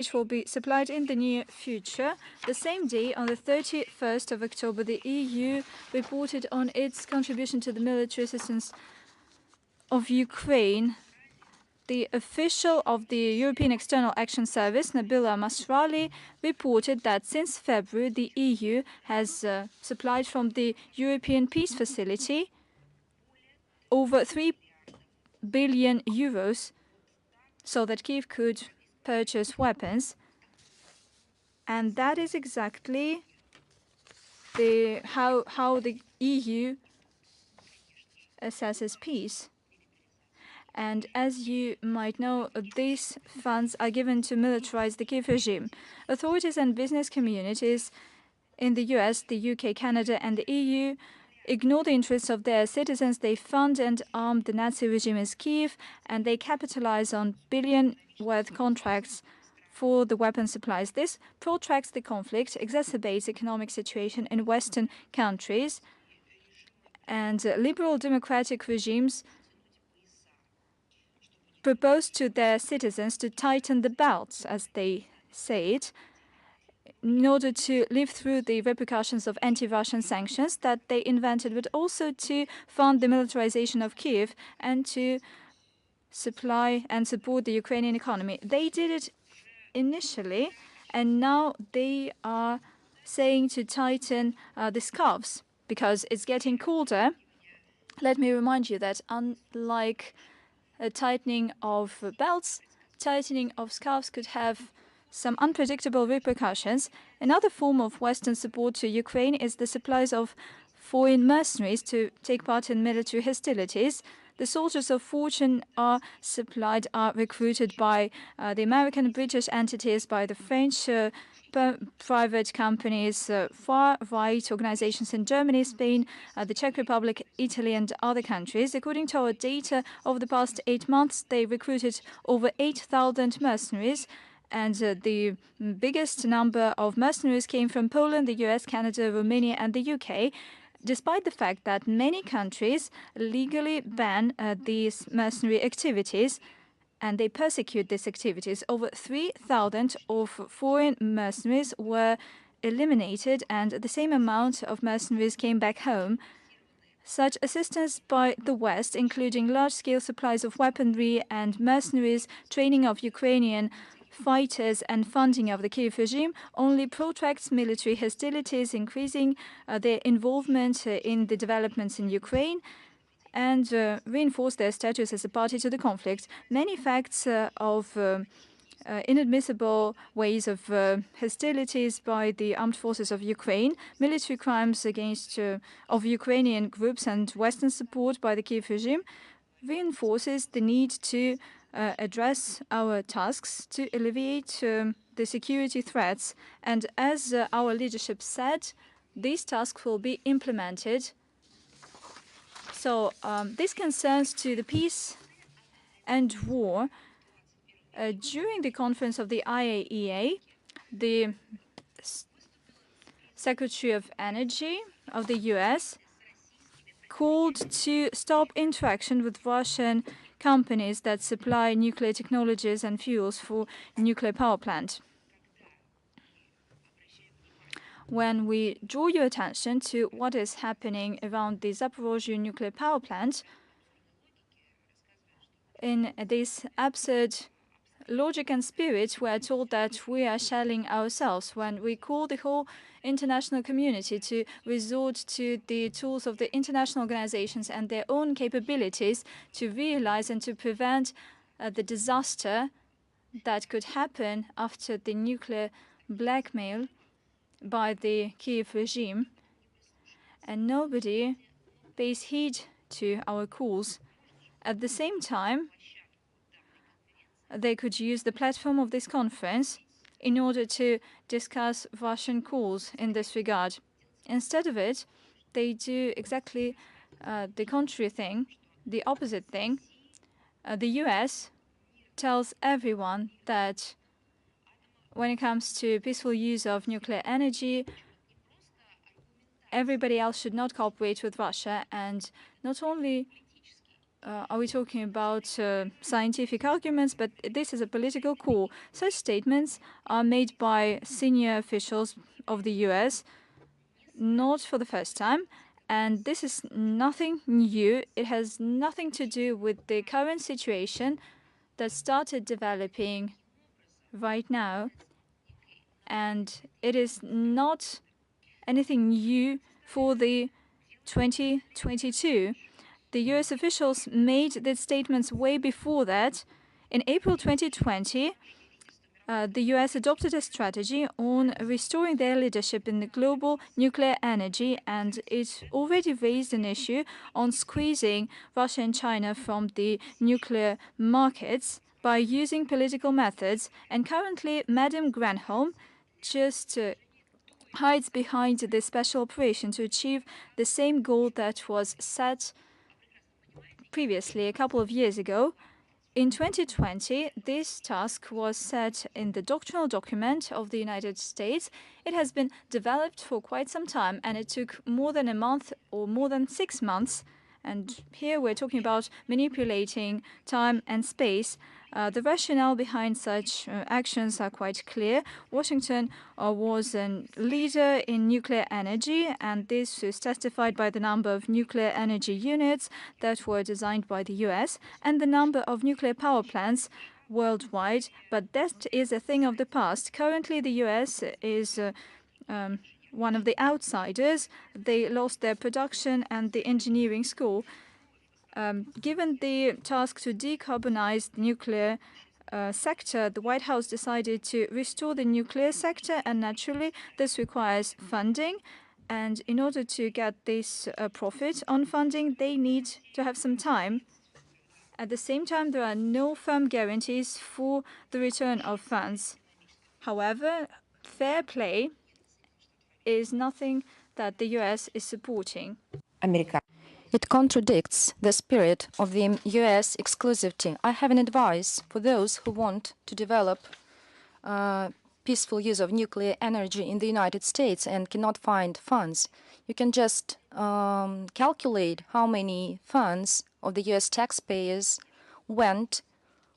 which will be supplied in the near future. The same day, on the 31st of October, the EU reported on its contribution to the military assistance of Ukraine. The official of the European External Action Service, Nabila Masrali, reported that since February, the EU has supplied from the European Peace Facility over 3 billion euros so that Kyiv could purchase weapons. And that is exactly how the EU assesses peace. And as you might know, these funds are given to militarize the Kyiv regime. Authorities and business communities in the US, the UK, Canada, and the EU ignore the interests of their citizens. They fund and arm the Nazi regime in Kyiv, and they capitalize on billion-worth contracts for the weapon supplies. This protracts the conflict, exacerbates the economic situation in Western countries, and liberal democratic regimes propose to their citizens to tighten the belts, as they say it, in order to live through the repercussions of anti-Russian sanctions that they invented, but also to fund the militarization of Kyiv and to supply and support the Ukrainian economy. They did it initially, and now they are saying to tighten the scarves because it's getting colder. Let me remind you that unlike a tightening of belts, tightening of scarves could have some unpredictable repercussions. Another form of Western support to Ukraine is the supplies of foreign mercenaries to take part in military hostilities. The soldiers of fortune are recruited by the American and British entities, by the French private companies, far-right organizations in Germany, Spain, the Czech Republic, Italy, and other countries. According to our data, over the past 8 months, they recruited over 8,000 mercenaries, and the biggest number of mercenaries came from Poland, the US, Canada, Romania, and the UK, despite the fact that many countries legally ban these mercenary activities, and they persecute these activities. Over 3,000 of foreign mercenaries were eliminated, and the same amount of mercenaries came back home. Such assistance by the West, including large-scale supplies of weaponry and mercenaries, training of Ukrainian fighters, and funding of the Kyiv regime, only protracts military hostilities, increasing their involvement in the developments in Ukraine, and reinforce their status as a party to the conflict. Many facts of inadmissible ways of hostilities by the armed forces of Ukraine, military crimes against of Ukrainian groups, and Western support by the Kyiv regime reinforces the need to address our tasks to alleviate the security threats. And as our leadership said, these tasks will be implemented. So this concerns to the peace and war. During the conference of the IAEA, the Secretary of Energy of the US called to stop interaction with Russian companies that supply nuclear technologies and fuels for nuclear power plant. When we draw your attention to what is happening around the Zaporozhye nuclear power plant, in this absurd logic and spirit, we are told that we are shelling ourselves when we call the whole international community to resort to the tools of the international organizations and their own capabilities to realize and to prevent the disaster that could happen after the nuclear blackmail by the Kyiv regime. And nobody pays heed to our calls. At the same time, they could use the platform of this conference in order to discuss Russian calls in this regard. Instead of it, they do exactly the contrary thing, the opposite thing. The US tells everyone that when it comes to peaceful use of nuclear energy, everybody else should not cooperate with Russia, and not only are we talking about scientific arguments? But this is a political call. Such statements are made by senior officials of the US, not for the first time. And this is nothing new. It has nothing to do with the current situation that started developing right now. And it is not anything new for the 2022. The US officials made their statements way before that. In April 2020, the US adopted a strategy on restoring their leadership in the global nuclear energy, and it already raised an issue on squeezing Russia and China from the nuclear markets by using political methods. And currently, Madam Granholm just hides behind this special operation to achieve the same goal that was set previously, a couple of years ago. In 2020, this task was set in the doctrinal document of the United States. It has been developed for quite some time, and it took more than a month or more than 6 months. And here we're talking about manipulating time and space. The rationale behind such actions are quite clear. Washington was a leader in nuclear energy, and this is testified by the number of nuclear energy units that were designed by the US and the number of nuclear power plants worldwide. But that is a thing of the past. Currently, the US is one of the outsiders. They lost their production and the engineering school. Given the task to decarbonize the nuclear sector, the White House decided to restore the nuclear sector, and naturally this requires funding. And in order to get this profit on funding, they need to have some time. At the same time, there are no firm guarantees for the return of funds. However, fair play is nothing that the US is supporting. It contradicts the spirit of the US exclusivity. I have an advice for those who want to develop peaceful use of nuclear energy in the United States and cannot find funds. You can just calculate how many funds of the US taxpayers went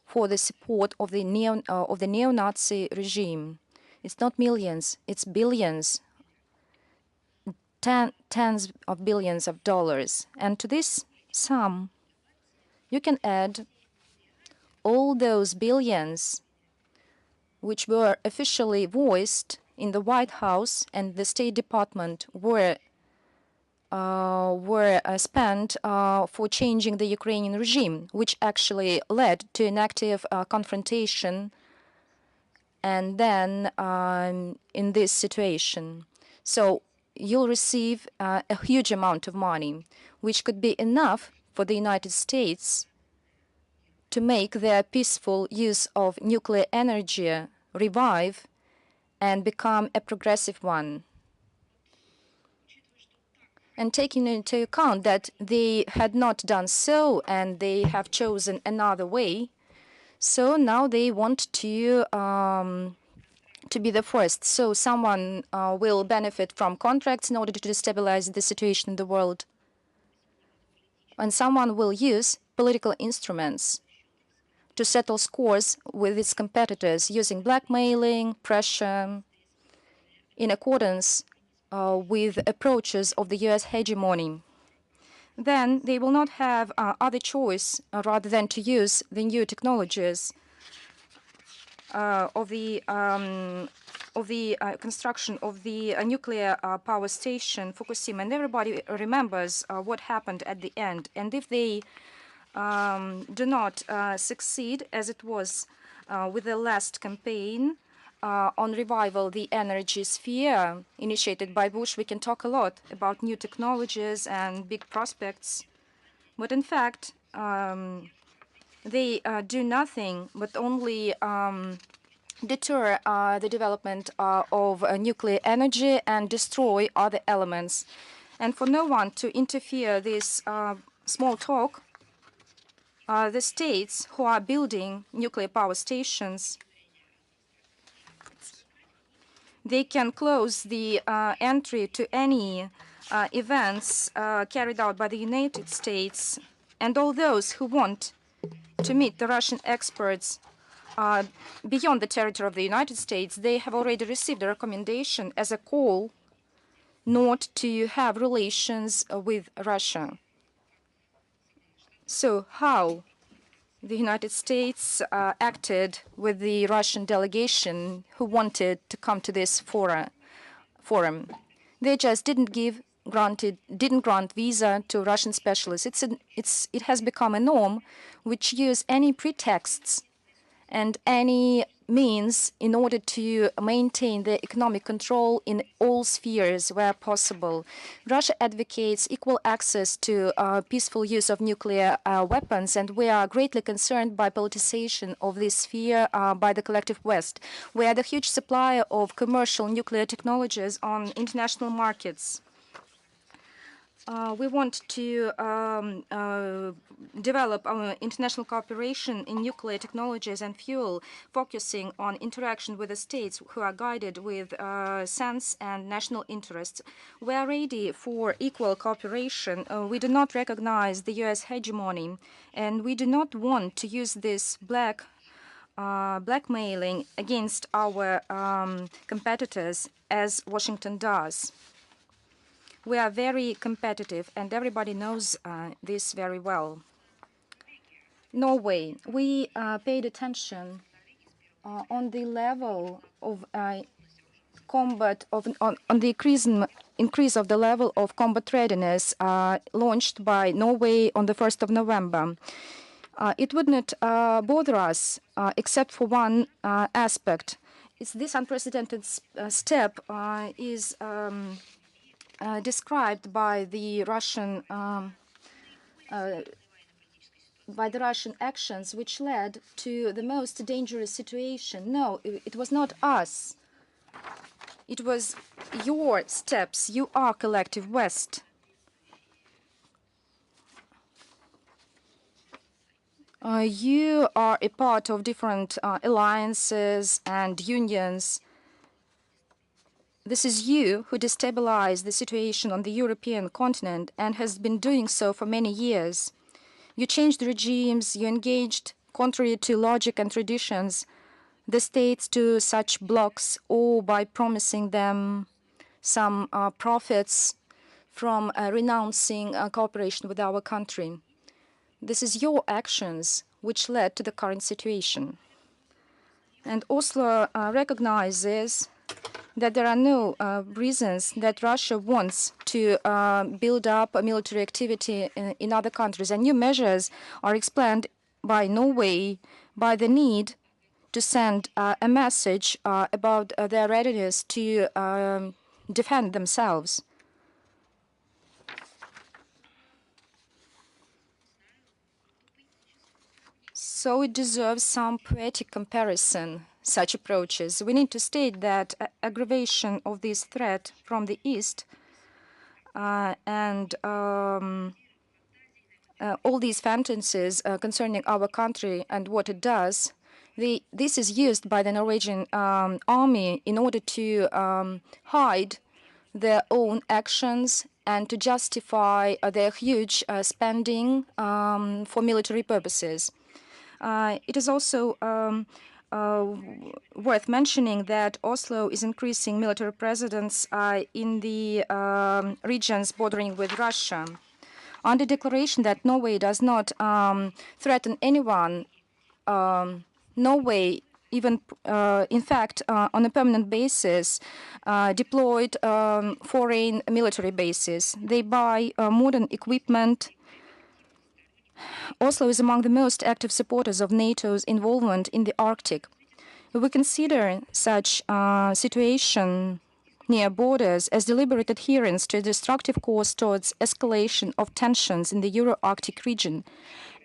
for the support of the neo-Nazi regime. It's not millions, it's billions. Tens of billions of dollars. And to this sum, you can add all those billions which were officially voiced in the White House and the State Department were spent for changing the Ukrainian regime, which actually led to an active confrontation and then in this situation. So you'll receive a huge amount of money, which could be enough for the United States to make their peaceful use of nuclear energy revive and become a progressive one. And taking into account that they had not done so and they have chosen another way, so now they want to be the first. So someone will benefit from contracts in order to destabilize the situation in the world. And someone will use political instruments to settle scores with its competitors using blackmailing, pressure, in accordance with approaches of the US hegemony. Then they will not have other choice rather than to use the new technologies of the construction of the nuclear power station Fukushima, and everybody remembers what happened at the end. And if they do not succeed, as it was with the last campaign on revival the energy sphere initiated by Bush, we can talk a lot about new technologies and big prospects. But in fact, they do nothing but only deter the development of nuclear energy and destroy other elements. And for no one to interfere this small talk, the states who are building nuclear power stations, they can close the entry to any events carried out by the United States And all those who want to meet the Russian experts beyond the territory of the United States, they have already received a recommendation as a call not to have relations with Russia. So how the United States acted with the Russian delegation who wanted to come to this forum? They just didn't grant visa to Russian specialists. It has become a norm which use any pretexts and any means in order to maintain the economic control in all spheres where possible. Russia advocates equal access to peaceful use of nuclear weapons, and we are greatly concerned by politicization of this sphere by the collective West. We are the huge supplier of commercial nuclear technologies on international markets. We want to develop our international cooperation in nuclear technologies and fuel, focusing on interaction with the states who are guided with sense and national interests. We are ready for equal cooperation. We do not recognize the U.S. hegemony, and we do not want to use this blackmailing against our competitors as Washington does. We are very competitive, and everybody knows this very well. Norway, we paid attention on the level of combat on the increase of the level of combat readiness launched by Norway on the 1st of November. It would not bother us except for one aspect. This unprecedented step is described by the Russian actions, which led to the most dangerous situation. No, it was not us. It was your steps. You are collective West. You are a part of different alliances and unions. This is you who destabilized the situation on the European continent and has been doing so for many years. You changed regimes, you engaged, contrary to logic and traditions, the states to such blocs, or by promising them some profits from renouncing cooperation with our country. This is your actions which led to the current situation. And Oslo recognizes that there are no reasons that Russia wants to build up a military activity in other countries. And new measures are explained by Norway by the need to send a message about their readiness to defend themselves. So it deserves some poetic comparison, such approaches. We need to state that aggravation of this threat from the East and all these fantasies concerning our country and what it does, this is used by the Norwegian army in order to hide their own actions and to justify their huge spending for military purposes. It is also worth mentioning that Oslo is increasing military presence in the regions bordering with Russia. Under declaration that Norway does not threaten anyone, Norway even, in fact, on a permanent basis, deployed foreign military bases. They buy modern equipment. Oslo is among the most active supporters of NATO's involvement in the Arctic. We consider such situation near borders as deliberate adherence to a destructive course towards escalation of tensions in the Euro-Arctic region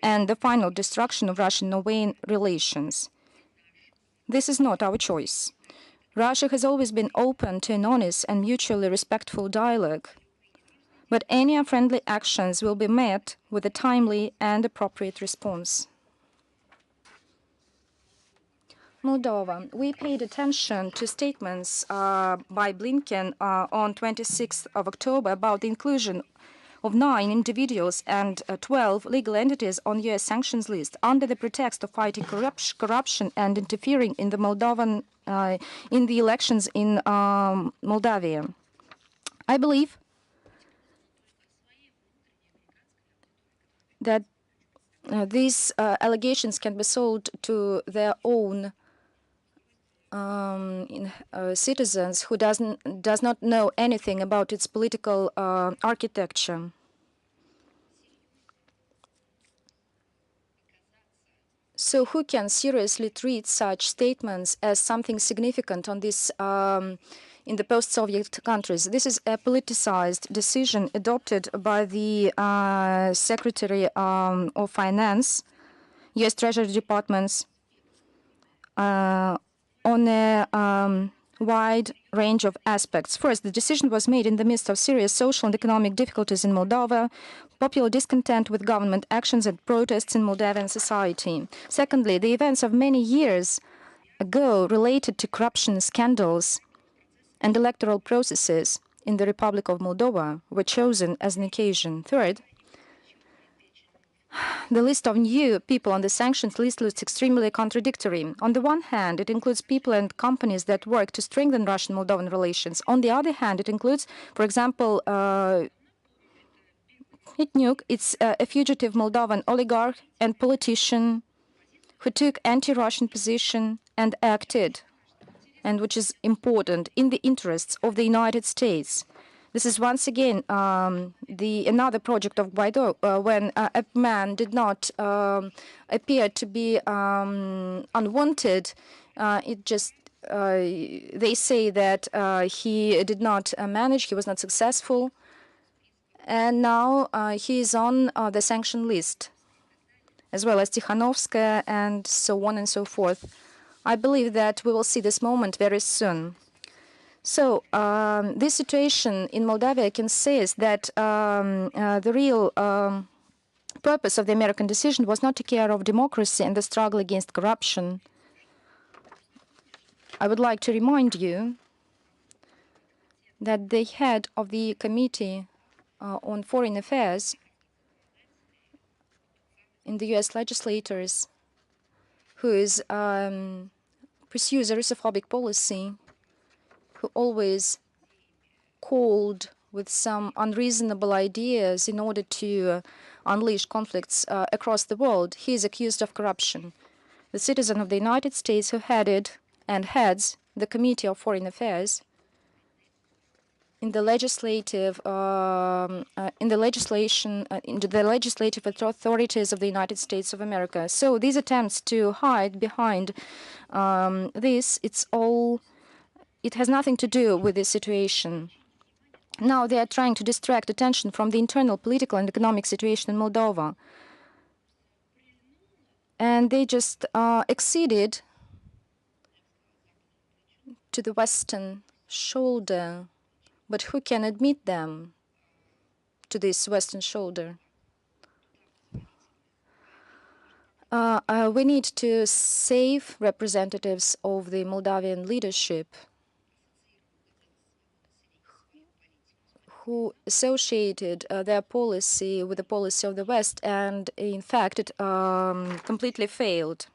and the final destruction of Russian-Norwegian relations. This is not our choice. Russia has always been open to an honest and mutually respectful dialogue, but any unfriendly actions will be met with a timely and appropriate response. Moldova. We paid attention to statements by Blinken on 26th of October about the inclusion of 9 individuals and 12 legal entities on U.S. sanctions list under the pretext of fighting corruption and interfering in the Moldovan in the elections in Moldavia. I believe that these allegations can be sold to their own citizens who does not know anything about its political architecture. So who can seriously treat such statements as something significant on this in the post-Soviet countries? This is a politicized decision adopted by the Secretary of Finance, U.S. Treasury Departments, on a wide range of aspects. First, the decision was made in the midst of serious social and economic difficulties in Moldova, popular discontent with government actions and protests in Moldovan society. Secondly, the events of many years ago related to corruption scandals and electoral processes in the Republic of Moldova were chosen as an occasion. Third, the list of new people on the sanctions list looks extremely contradictory. On the one hand, it includes people and companies that work to strengthen Russian-Moldovan relations. On the other hand, it includes, for example, Hitnyuk. It's a fugitive Moldovan oligarch and politician who took anti-Russian position and acted, and which is important, in the interests of the United States. This is once again another project of Guaido, when a man did not appear to be unwanted. They say that he did not manage, he was not successful, and now he is on the sanction list, as well as Tikhanovskaya and so on and so forth. I believe that we will see this moment very soon. So this situation in Moldavia can say is that the real purpose of the American decision was not to care of democracy and the struggle against corruption. I would like to remind you that the head of the Committee on Foreign Affairs in the U.S. legislators, who is pursues a Russophobic policy, who always called with some unreasonable ideas in order to unleash conflicts across the world. He is accused of corruption. The citizen of the United States who headed and heads the Committee of Foreign Affairs in the legislative authorities of the United States of America. So these attempts to hide behind it has nothing to do with this situation. Now they are trying to distract attention from the internal political and economic situation in Moldova. And they just acceded to the Western shoulder. But who can admit them to this Western shoulder? We need to save representatives of the Moldavian leadership who associated their policy with the policy of the West, and in fact it completely failed.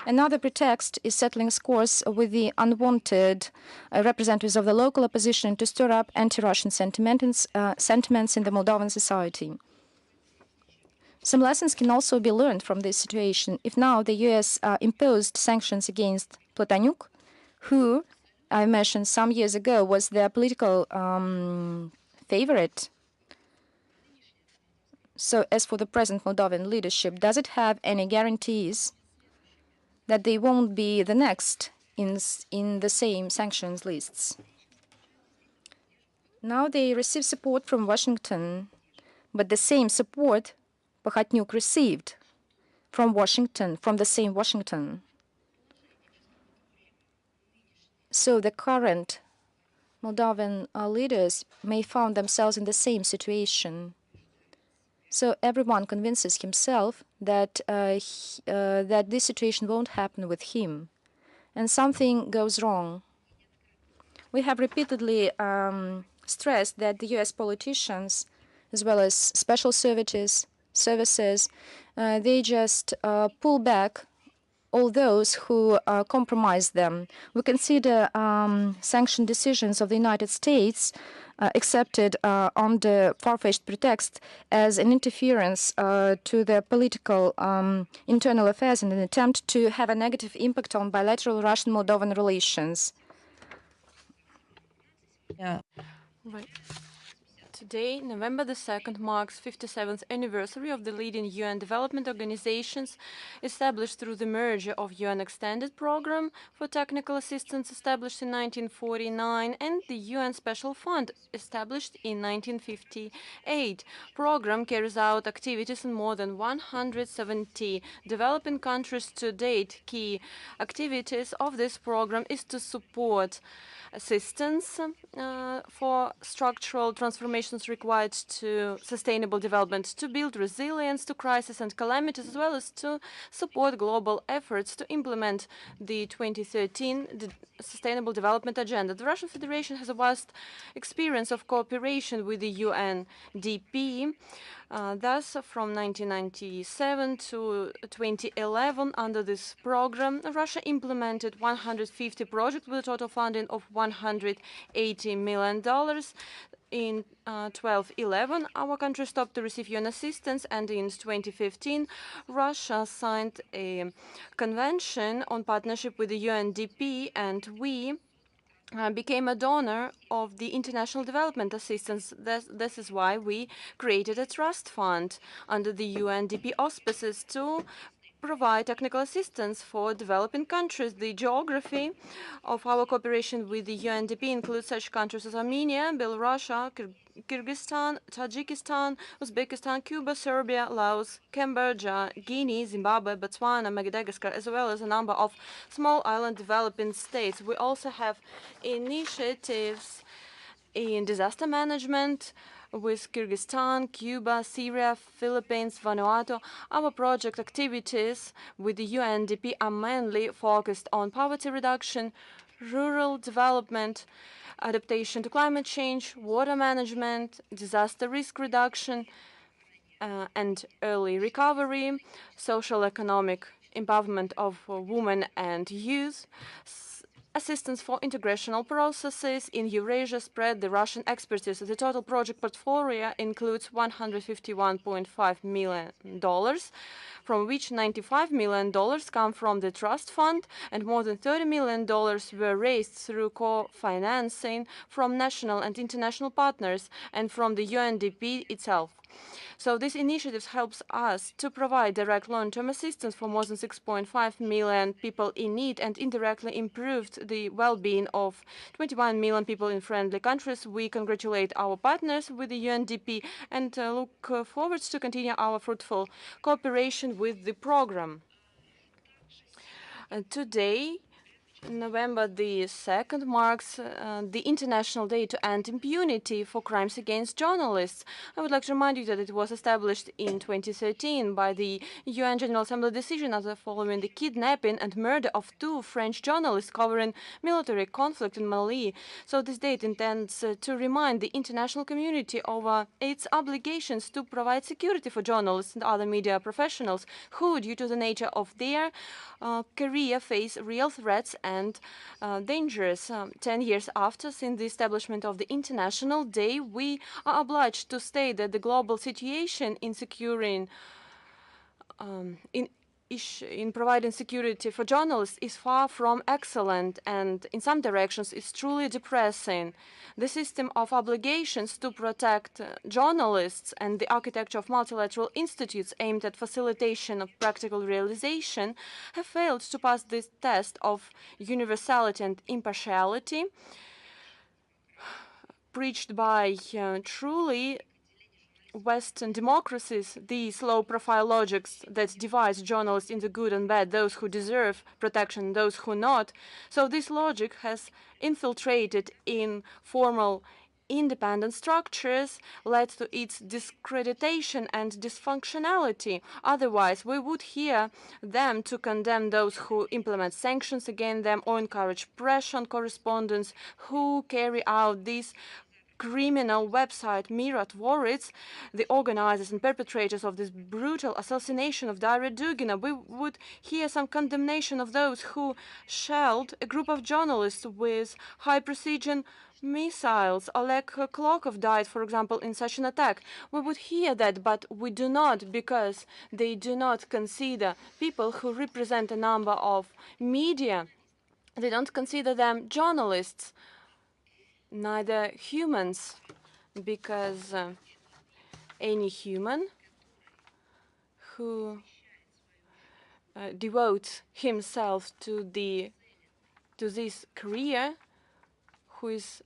Another pretext is settling scores with the unwanted representatives of the local opposition to stir up anti-Russian sentiments in the Moldovan society. Some lessons can also be learned from this situation. If now the U.S. imposed sanctions against Platanyuk, who I mentioned some years ago was their political favorite. So as for the present Moldovan leadership, does it have any guarantees that they won't be the next in the same sanctions lists? Now they receive support from Washington, but the same support Pakhatnyuk received from Washington, from the same Washington. So the current Moldovan leaders may find themselves in the same situation. So everyone convinces himself that that this situation won't happen with him, and something goes wrong. We have repeatedly stressed that the U.S. politicians as well as special services, they just pull back all those who compromise them. We consider sanction decisions of the United States accepted under far-fetched pretext as an interference to their political internal affairs in an attempt to have a negative impact on bilateral Russian-Moldovan relations. Yeah. Right. Today, November the 2nd, marks 57th anniversary of the leading UN development organizations established through the merger of UN Extended Program for Technical Assistance established in 1949 and the UN Special Fund established in 1958. Program carries out activities in more than 170 developing countries to date. Key activities of this program is to support assistance for structural transformations required to sustainable development, to build resilience to crisis and calamities, as well as to support global efforts to implement the 2013 Sustainable Development Agenda. The Russian Federation has a vast experience of cooperation with the UNDP. Thus, from 1997 to 2011, under this program, Russia implemented 150 projects with a total funding of $180 million. In 2011, our country stopped to receive UN assistance, and in 2015, Russia signed a convention on partnership with the UNDP, and we became a donor of the international development assistance. This is why we created a trust fund under the UNDP auspices to provide technical assistance for developing countries. The geography of our cooperation with the UNDP includes such countries as Armenia, Belarus, Kyrgyzstan, Tajikistan, Uzbekistan, Cuba, Serbia, Laos, Cambodia, Guinea, Zimbabwe, Botswana, Madagascar, as well as a number of small island developing states. We also have initiatives in disaster management with Kyrgyzstan, Cuba, Syria, Philippines, Vanuatu. Our project activities with the UNDP are mainly focused on poverty reduction, rural development, adaptation to climate change, water management, disaster risk reduction, and early recovery, social economic empowerment of women and youth, assistance for integrational processes in Eurasia spread the Russian expertise. The total project portfolio includes $151.5 million, from which $95 million come from the trust fund, and more than $30 million were raised through co-financing from national and international partners and from the UNDP itself. So this initiative helps us to provide direct long-term assistance for more than 6.5 million people in need and indirectly improved the well-being of 21 million people in friendly countries. We congratulate our partners with the UNDP and look forward to continue our fruitful cooperation with the program. Today, November the 2nd, marks the International Day to End Impunity for Crimes Against Journalists. I would like to remind you that it was established in 2013 by the UN General Assembly decision following the kidnapping and murder of two French journalists covering military conflict in Mali. So this date intends to remind the international community of its obligations to provide security for journalists and other media professionals who, due to the nature of their career, face real threats and dangers. 10 years after, since the establishment of the International Day, we are obliged to state that the global situation in securing in providing security for journalists is far from excellent, and in some directions is truly depressing. The system of obligations to protect journalists and the architecture of multilateral institutes aimed at facilitation of practical realization have failed to pass this test of universality and impartiality preached by truly Western democracies. These low-profile logics that divide journalists into good and bad, those who deserve protection, those who not. So this logic has infiltrated in formal independent structures, led to its discreditation and dysfunctionality. Otherwise, we would hear them to condemn those who implement sanctions against them or encourage pressure on correspondents who carry out these criminal website Mirotvorets, the organizers and perpetrators of this brutal assassination of Daria Dugina. We would hear some condemnation of those who shelled a group of journalists with high-precision missiles. Oleg Klokov died, for example, in such an attack. We would hear that, but we do not, because they do not consider people who represent a number of media. They don't consider them journalists, neither humans, because any human who devotes himself to this career, who is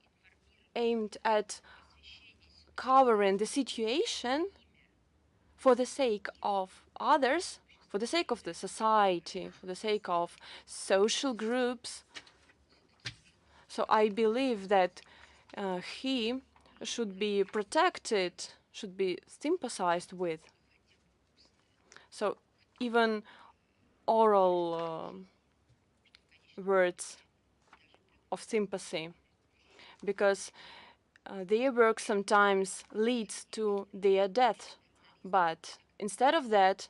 aimed at covering the situation for the sake of others, for the sake of the society, for the sake of social groups. So I believe that he should be protected, should be sympathized with. So even oral words of sympathy, because their work sometimes leads to their death. But instead of that,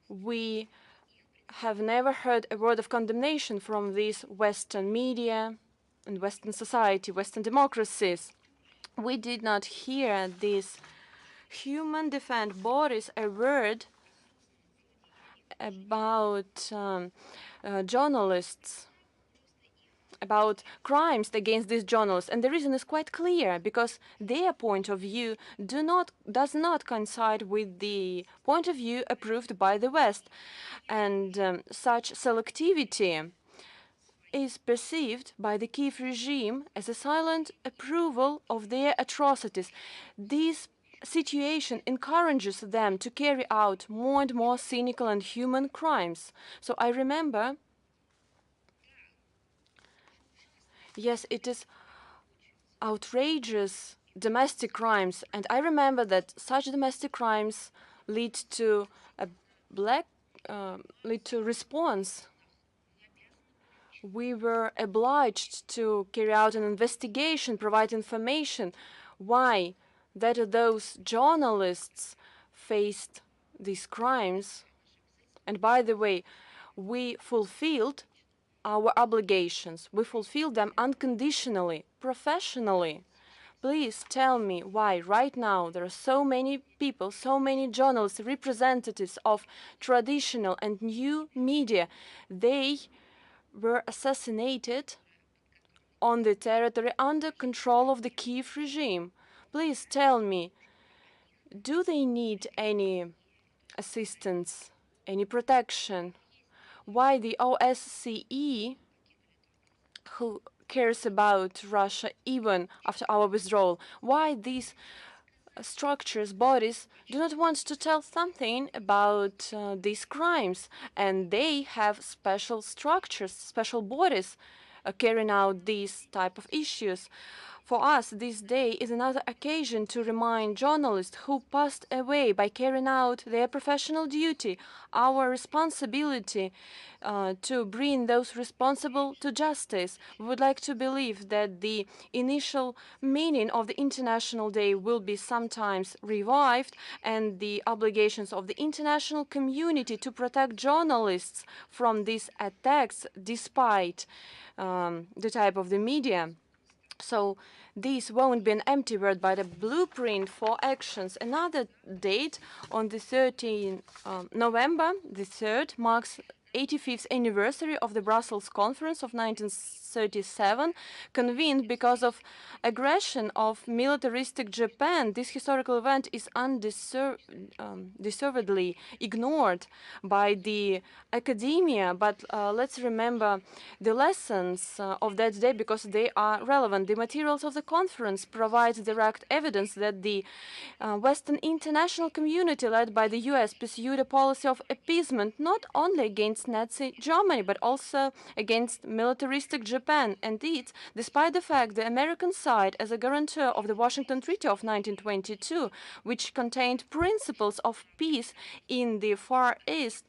we have never heard a word of condemnation from these Western media and Western society, Western democracies. We did not hear these human defense bodies a word about journalists, about crimes against these journalists. And the reason is quite clear, because their point of view does not coincide with the point of view approved by the West. And such selectivity is perceived by the Kiev regime as a silent approval of their atrocities. This situation encourages them to carry out more and more cynical and human crimes. So I remember, yes, it is outrageous domestic crimes, and I remember that such domestic crimes lead to response. We were obliged to carry out an investigation, provide information why those journalists faced these crimes. And by the way, we fulfilled our obligations. We fulfilled them unconditionally, professionally. Please tell me why right now there are so many people, so many journalists, representatives of traditional and new media. They were assassinated on the territory under control of the Kiev regime. Please tell me, do they need any assistance, any protection? Why the OSCE, who cares about Russia even after our withdrawal, why these structures, bodies, do not want to tell something about these crimes? And they have special structures, special bodies carrying out these type of issues. For us, this day is another occasion to remind journalists who passed away by carrying out their professional duty, our responsibility to bring those responsible to justice. We would like to believe that the initial meaning of the International Day will be sometimes revived, and the obligations of the international community to protect journalists from these attacks, despite the type of the media. So this won't be an empty word, but a blueprint for actions. Another date on the 13th November, the 3rd, marks 85th anniversary of the Brussels Conference of 1937, convened because of aggression of militaristic Japan. This historical event is undeservedly ignored by the academia, but let's remember the lessons of that day, because they are relevant. The materials of the conference provide direct evidence that the Western international community, led by the US, pursued a policy of appeasement not only against Nazi Germany, but also against militaristic Japan. Indeed, despite the fact the American side, as a guarantor of the Washington Treaty of 1922, which contained principles of peace in the Far East,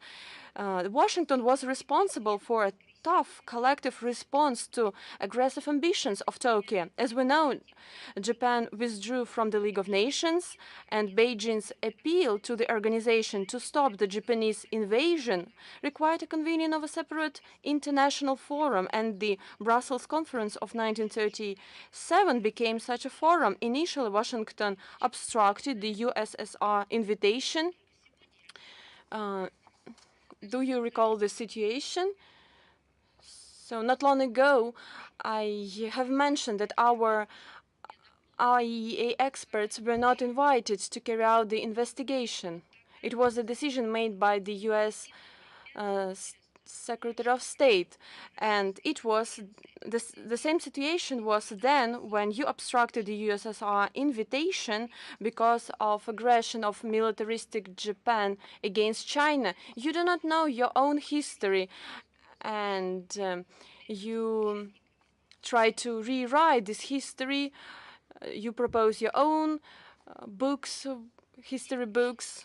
Washington was responsible for tough collective response to aggressive ambitions of Tokyo. As we know, Japan withdrew from the League of Nations, and Beijing's appeal to the organization to stop the Japanese invasion required a convening of a separate international forum, and the Brussels Conference of 1937 became such a forum. Initially, Washington obstructed the USSR invitation. Do you recall the situation? So not long ago, I have mentioned that our IAEA experts were not invited to carry out the investigation. It was a decision made by the US Secretary of State, and it was the same situation was then when you obstructed the USSR invitation because of aggression of militaristic Japan against China. You do not know your own history, and you try to rewrite this history. You propose your own books, history books.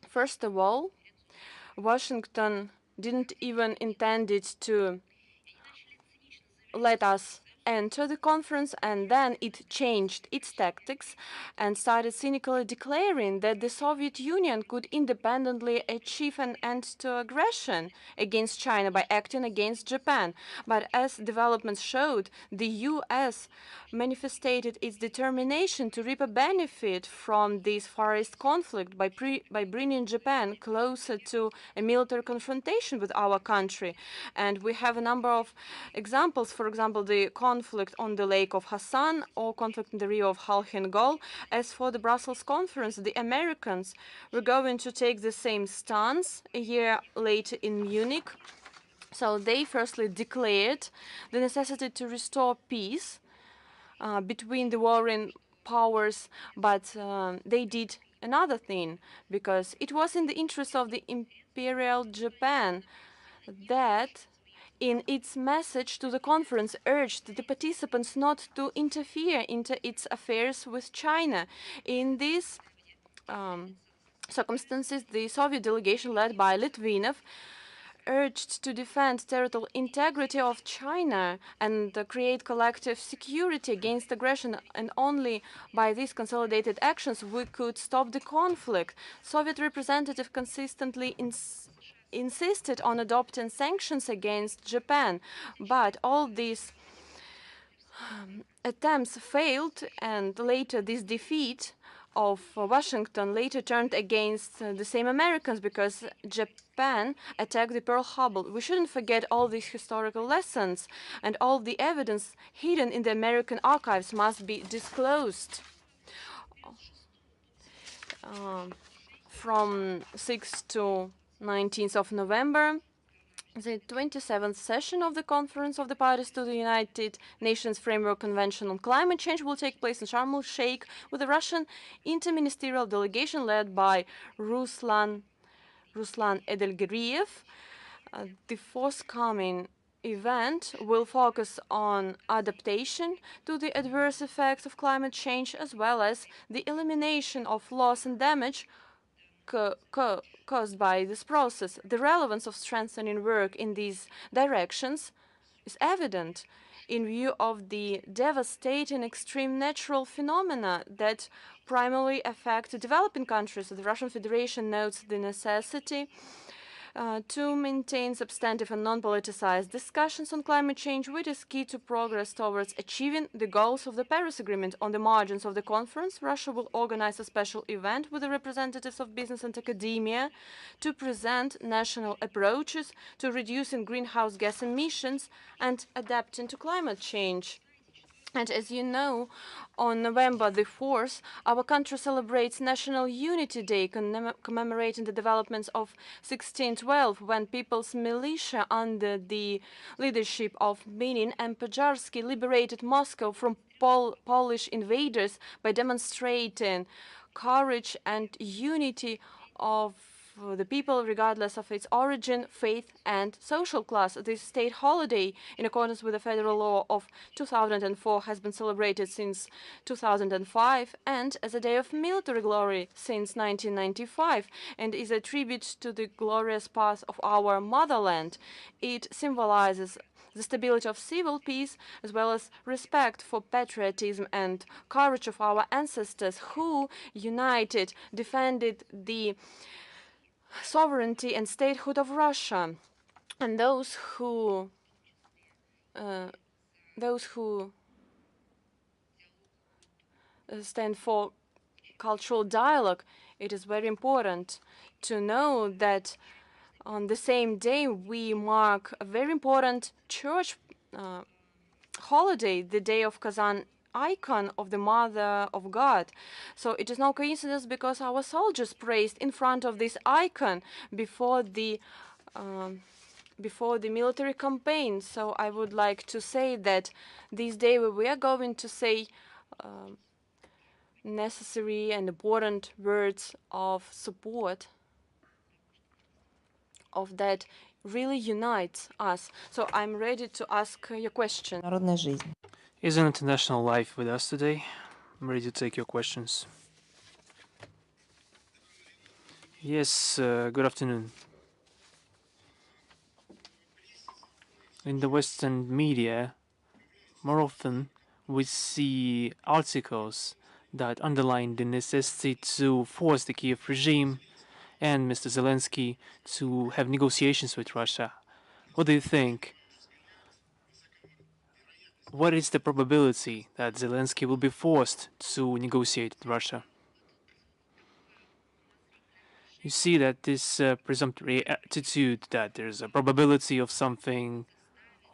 First of all, Washington didn't even intend it to let us enter the conference, and then it changed its tactics and started cynically declaring that the Soviet Union could independently achieve an end to aggression against China by acting against Japan. But as developments showed, the US manifested its determination to reap a benefit from this Far East conflict by bringing Japan closer to a military confrontation with our country. And we have a number of examples, for example, the conflict on the Lake of Hassan or conflict in the Rio of Halhengol. As for the Brussels conference, the Americans were going to take the same stance a year later in Munich. So they firstly declared the necessity to restore peace between the warring powers, but they did another thing, because it was in the interest of the Imperial Japan that in its message to the conference urged the participants not to interfere into its affairs with China. In these circumstances, the Soviet delegation led by Litvinov urged to defend territorial integrity of China and create collective security against aggression, and only by these consolidated actions we could stop the conflict. Soviet representatives consistently insisted on adopting sanctions against Japan, but all these attempts failed, and later this defeat of Washington later turned against the same Americans because Japan attacked the Pearl Harbor. We shouldn't forget all these historical lessons, and all the evidence hidden in the American archives must be disclosed. From 6th to 19th of November, the 27th session of the Conference of the Parties to the United Nations Framework Convention on Climate Change will take place in Sharm el-Sheikh with a Russian interministerial delegation led by Ruslan Edelgiriev. The forthcoming event will focus on adaptation to the adverse effects of climate change, as well as the elimination of loss and damage caused by this process. The relevance of strengthening work in these directions is evident in view of the devastating extreme natural phenomena that primarily affect developing countries. The Russian Federation notes the necessity to maintain substantive and non-politicized discussions on climate change, which is key to progress towards achieving the goals of the Paris Agreement. On the margins of the conference, Russia will organize a special event with the representatives of business and academia to present national approaches to reducing greenhouse gas emissions and adapting to climate change. And as you know, on November the 4th, our country celebrates National Unity Day, commemorating the developments of 1612, when People's Militia, under the leadership of Minin and Pojarsky, liberated Moscow from Polish invaders by demonstrating courage and unity of the people, regardless of its origin, faith, and social class. This state holiday, in accordance with the federal law of 2004, has been celebrated since 2005 and as a day of military glory since 1995, and is a tribute to the glorious past of our motherland. It symbolizes the stability of civil peace, as well as respect for patriotism and courage of our ancestors who, united, defended the sovereignty and statehood of Russia, and uh, those who stand for cultural dialogue. It is very important to know that on the same day we mark a very important church holiday, the day of Kazan icon of the Mother of God. So it is no coincidence because our soldiers praised in front of this icon before the military campaign. So I would like to say that this day we are going to say necessary and important words of support of that really unites us. So I'm ready to ask your question. Народная жизнь. Is an international life with us today? I'm ready to take your questions. Yes, good afternoon. In the Western media, more often we see articles that underline the necessity to force the Kiev regime and Mr. Zelensky to have negotiations with Russia. What do you think? What is the probability that Zelensky will be forced to negotiate with Russia? You see that this presumptory attitude that there's a probability of something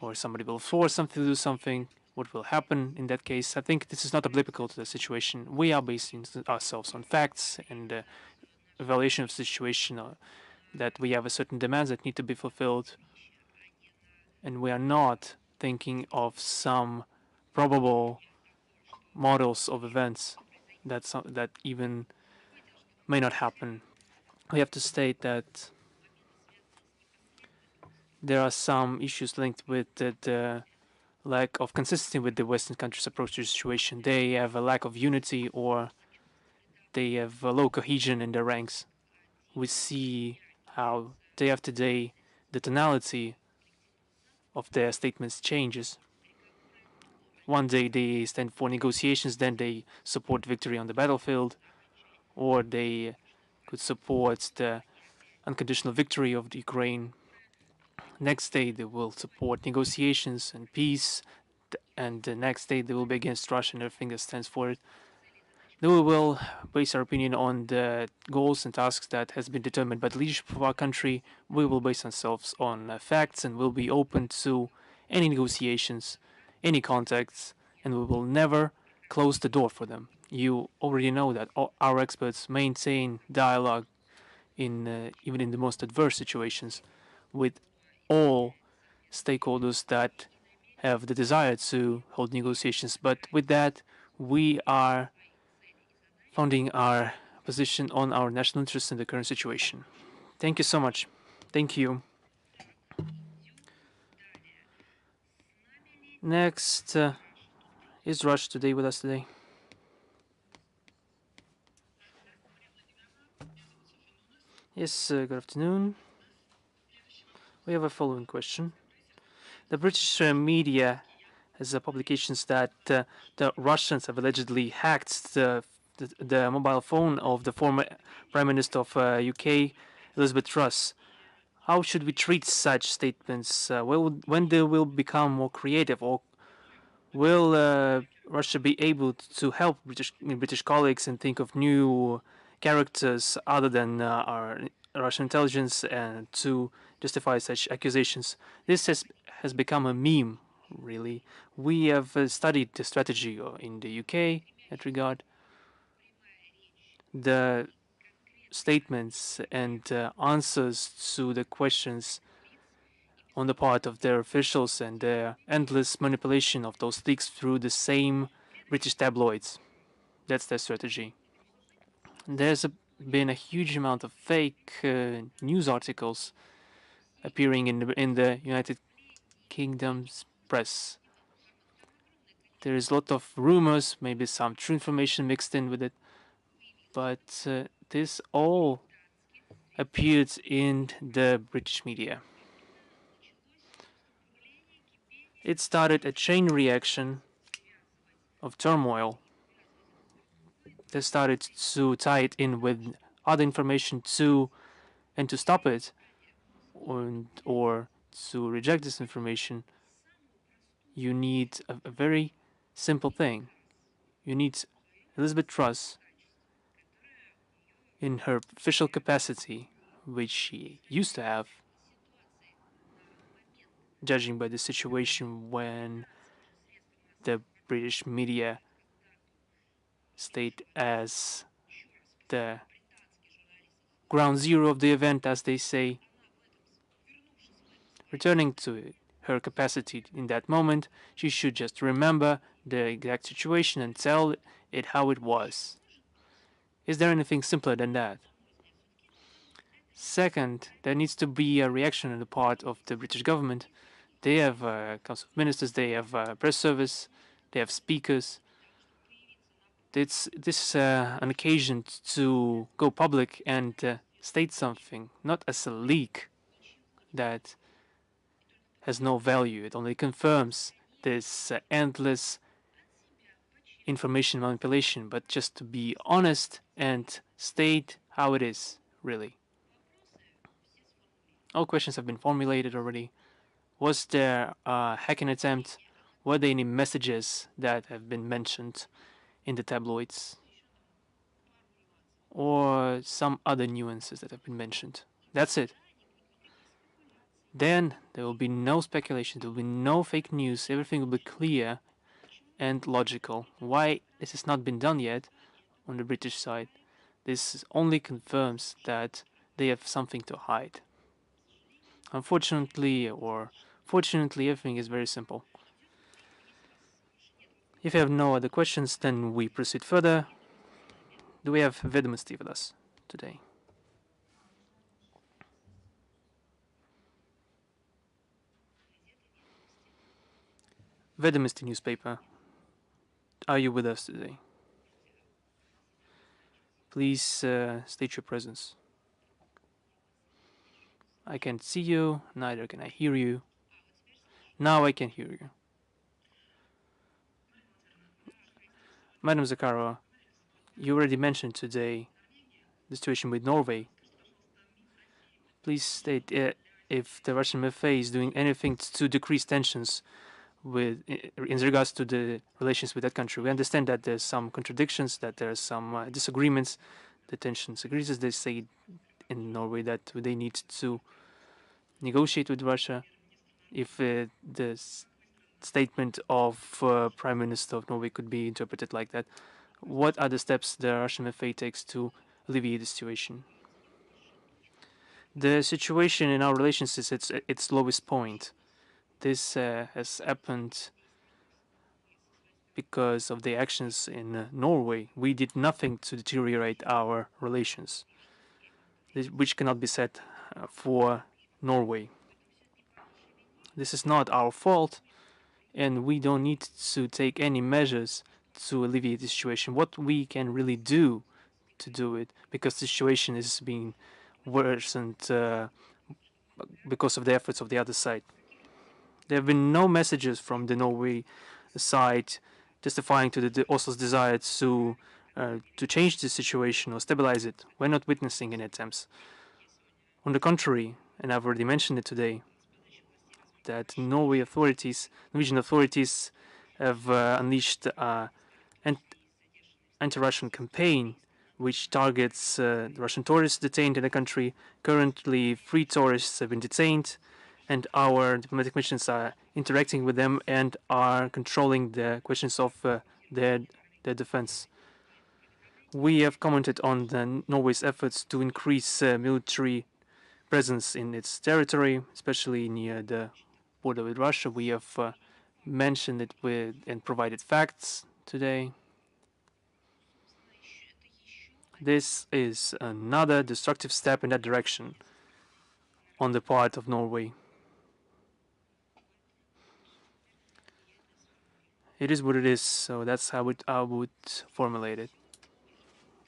or somebody will force something to do something, what will happen in that case? I think this is not applicable to the situation. We are basing ourselves on facts and evaluation of the situation, that we have a certain demands that need to be fulfilled, and we are not thinking of some probable models of events that even may not happen. We have to state that there are some issues linked with the lack of consistency with the Western countries' approach to the situation. They have a lack of unity, or they have a low cohesion in their ranks. We see how day after day the tonality of their statements changes. One day they stand for negotiations, then they support victory on the battlefield, or they could support the unconditional victory of the Ukraine. Next day they will support negotiations and peace, and the next day they will be against Russia and everything that stands for it. Then we will base our opinion on the goals and tasks that has been determined by the leadership of our country. We will base ourselves on facts, and will be open to any negotiations, any contacts, and we will never close the door for them. You already know that our experts maintain dialogue in even in the most adverse situations with all stakeholders that have the desire to hold negotiations. But with that, we are founding our position on our national interests in the current situation. Thank you so much. Thank you. Next, is Rush today with us today? Yes, good afternoon. We have a following question. The British media has publications that the Russians have allegedly hacked the mobile phone of the former Prime Minister of UK, Elizabeth Truss. How should we treat such statements? When they will become more creative, or will Russia be able to help British colleagues and think of new characters other than our Russian intelligence and to justify such accusations? This has become a meme, really. We have studied the strategy in the UK in that regard. The statements and answers to the questions on the part of their officials and their endless manipulation of those leaks through the same British tabloids. That's their strategy. There's been a huge amount of fake news articles appearing in the United Kingdom's press. There is a lot of rumors, maybe some true information mixed in with it, but this all appeared in the British media. It started a chain reaction of turmoil. They started to tie it in with other information and to stop it or to reject this information. You need a very simple thing. You need Elizabeth Truss in her official capacity, which she used to have, judging by the situation when the British media stayed as the ground zero of the event, as they say, returning to her capacity in that moment, she should just remember the exact situation and tell it how it was. Is there anything simpler than that? Second, there needs to be a reaction on the part of the British government. They have a Council of Ministers, they have a press service, they have speakers. This is an occasion to go public and state something, not as a leak that has no value. It only confirms this endless information manipulation, but just to be honest and state how it is, really. All questions have been formulated already. Was there a hacking attempt? Were there any messages that have been mentioned in the tabloids? Or some other nuances that have been mentioned? That's it. Then there will be no speculation, there will be no fake news, everything will be clear and logical. Why this has not been done yet on the British side? This only confirms that they have something to hide. Unfortunately, or fortunately, everything is very simple. If you have no other questions, then we proceed further. Do we have Vedomosti with us today? Vedomosti newspaper, are you with us today? Please state your presence. I can't see you, neither can I hear you. Now I can hear you. Madam Zakharova, you already mentioned today the situation with Norway. Please state if the Russian MFA is doing anything to decrease tensions in regards to the relations with that country. We understand that there's some contradictions, that there are some disagreements. The tensions increases. They say in Norway that they need to negotiate with Russia. If the statement of Prime Minister of Norway could be interpreted like that, what are the steps the Russian MFA takes to alleviate the situation? The situation in our relations is at its lowest point. This has happened because of the actions in Norway. We did nothing to deteriorate our relations, which cannot be said for Norway. This is not our fault, and we don't need to take any measures to alleviate the situation. What we can really do to do it, because the situation is being worsened because of the efforts of the other side. There have been no messages from the Norway side testifying to the Oslo's desire to change the situation or stabilize it. We're not witnessing any attempts. On the contrary, and I've already mentioned it today, that Norwegian authorities have unleashed an anti-Russian campaign which targets the Russian tourists detained in the country. Currently, 3 tourists have been detained, and our diplomatic missions are interacting with them and are controlling the questions of their defense. We have commented on Norway's efforts to increase military presence in its territory, especially near the border with Russia. We have mentioned it and provided facts today. This is another destructive step in that direction on the part of Norway. It is what it is, so that's how I would formulate it.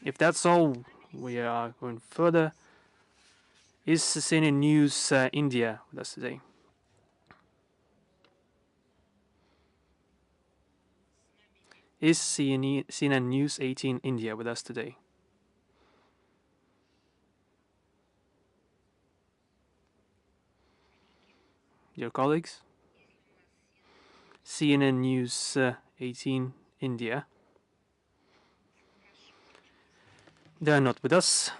If that's all, we are going further. Is CNN News India with us today? Is CNN News 18 India with us today? Your colleagues? CNN News 18 India. They are not with us.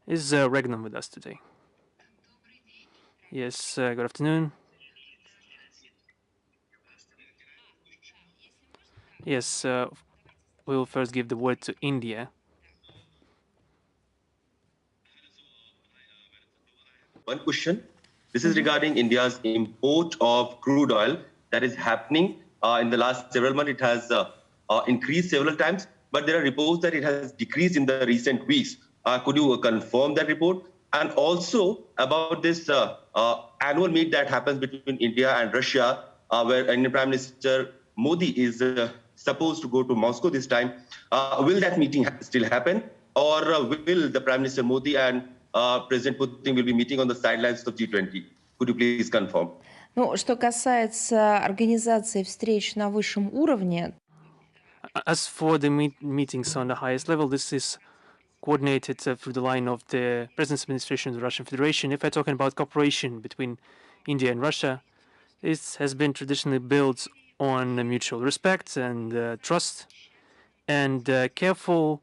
Is Regnum with us today? Yes, good afternoon. Yes, we'll first give the word to India. One question. This is regarding India's import of crude oil that is happening in the last several months. It has increased several times, but there are reports that it has decreased in the recent weeks. Could you confirm that report? And also about this annual meet that happens between India and Russia, where Indian Prime Minister Modi is supposed to go to Moscow this time. Will that meeting still happen? Or will the Prime Minister Modi and President Putin will be meeting on the sidelines of G20? Could you please confirm? Ну, что касается организации встреч на высшем уровне, As for the meetings on the highest level, this is coordinated through the line of the President's administration of the Russian Federation. If we're talking about cooperation between India and Russia, it has been traditionally built on mutual respect and trust and careful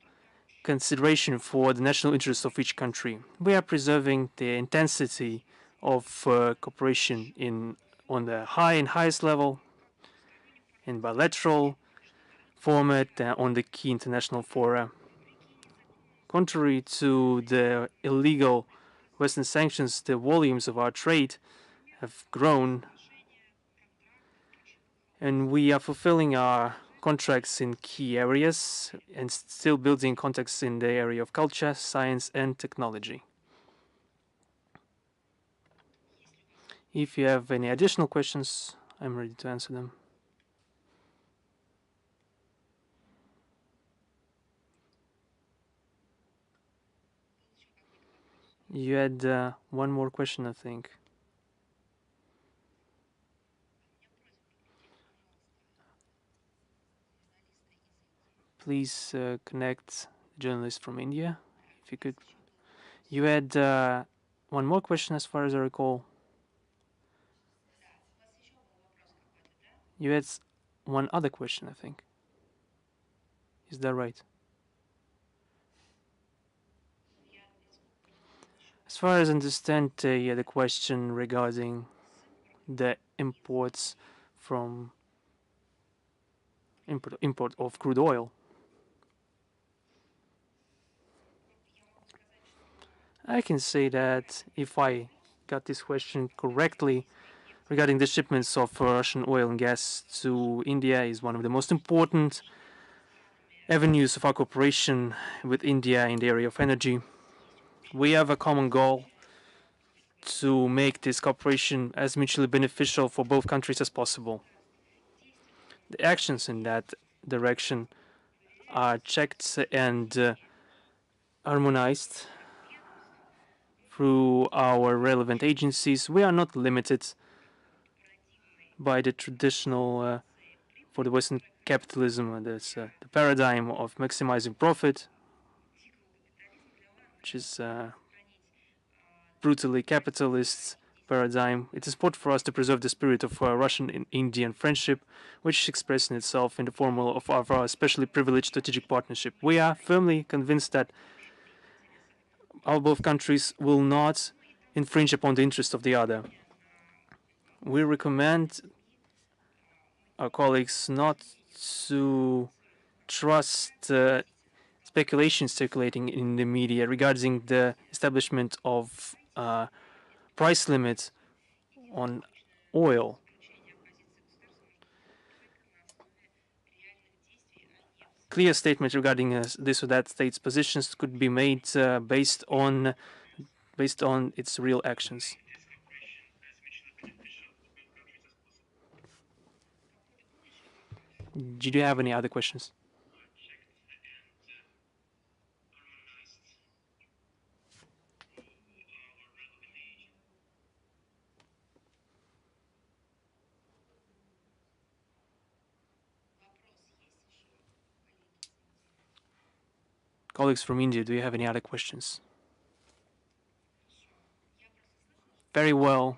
consideration for the national interests of each country. We are preserving the intensity of cooperation on the highest level, in bilateral format, on the key international fora. Contrary to the illegal Western sanctions, the volumes of our trade have grown, and we are fulfilling our contracts in key areas and still building contacts in the area of culture, science, and technology. If you have any additional questions, I'm ready to answer them. You had one more question, I think. Please connect the journalist from India, if you could. You had one more question, as far as I recall. You had one other question, I think. Is that right? As far as I understand, you had a question regarding the imports from import of crude oil. I can say that if I got this question correctly, regarding the shipments of Russian oil and gas to India is one of the most important avenues of our cooperation with India in the area of energy. We have a common goal to make this cooperation as mutually beneficial for both countries as possible. The actions in that direction are checked and harmonized through our relevant agencies. We are not limited by the traditional, for the Western capitalism, there's the paradigm of maximizing profit, which is brutally capitalist paradigm. It is important for us to preserve the spirit of Russian and Indian friendship, which is expressed in itself in the form of our especially privileged strategic partnership. We are firmly convinced that our both countries will not infringe upon the interest of the other. We recommend our colleagues not to trust speculation circulating in the media regarding the establishment of price limits on oil. clear statement regarding this or that state's positions could be made based on its real actions. Did you have any other questions? Colleagues from India, do you have any other questions? Very well.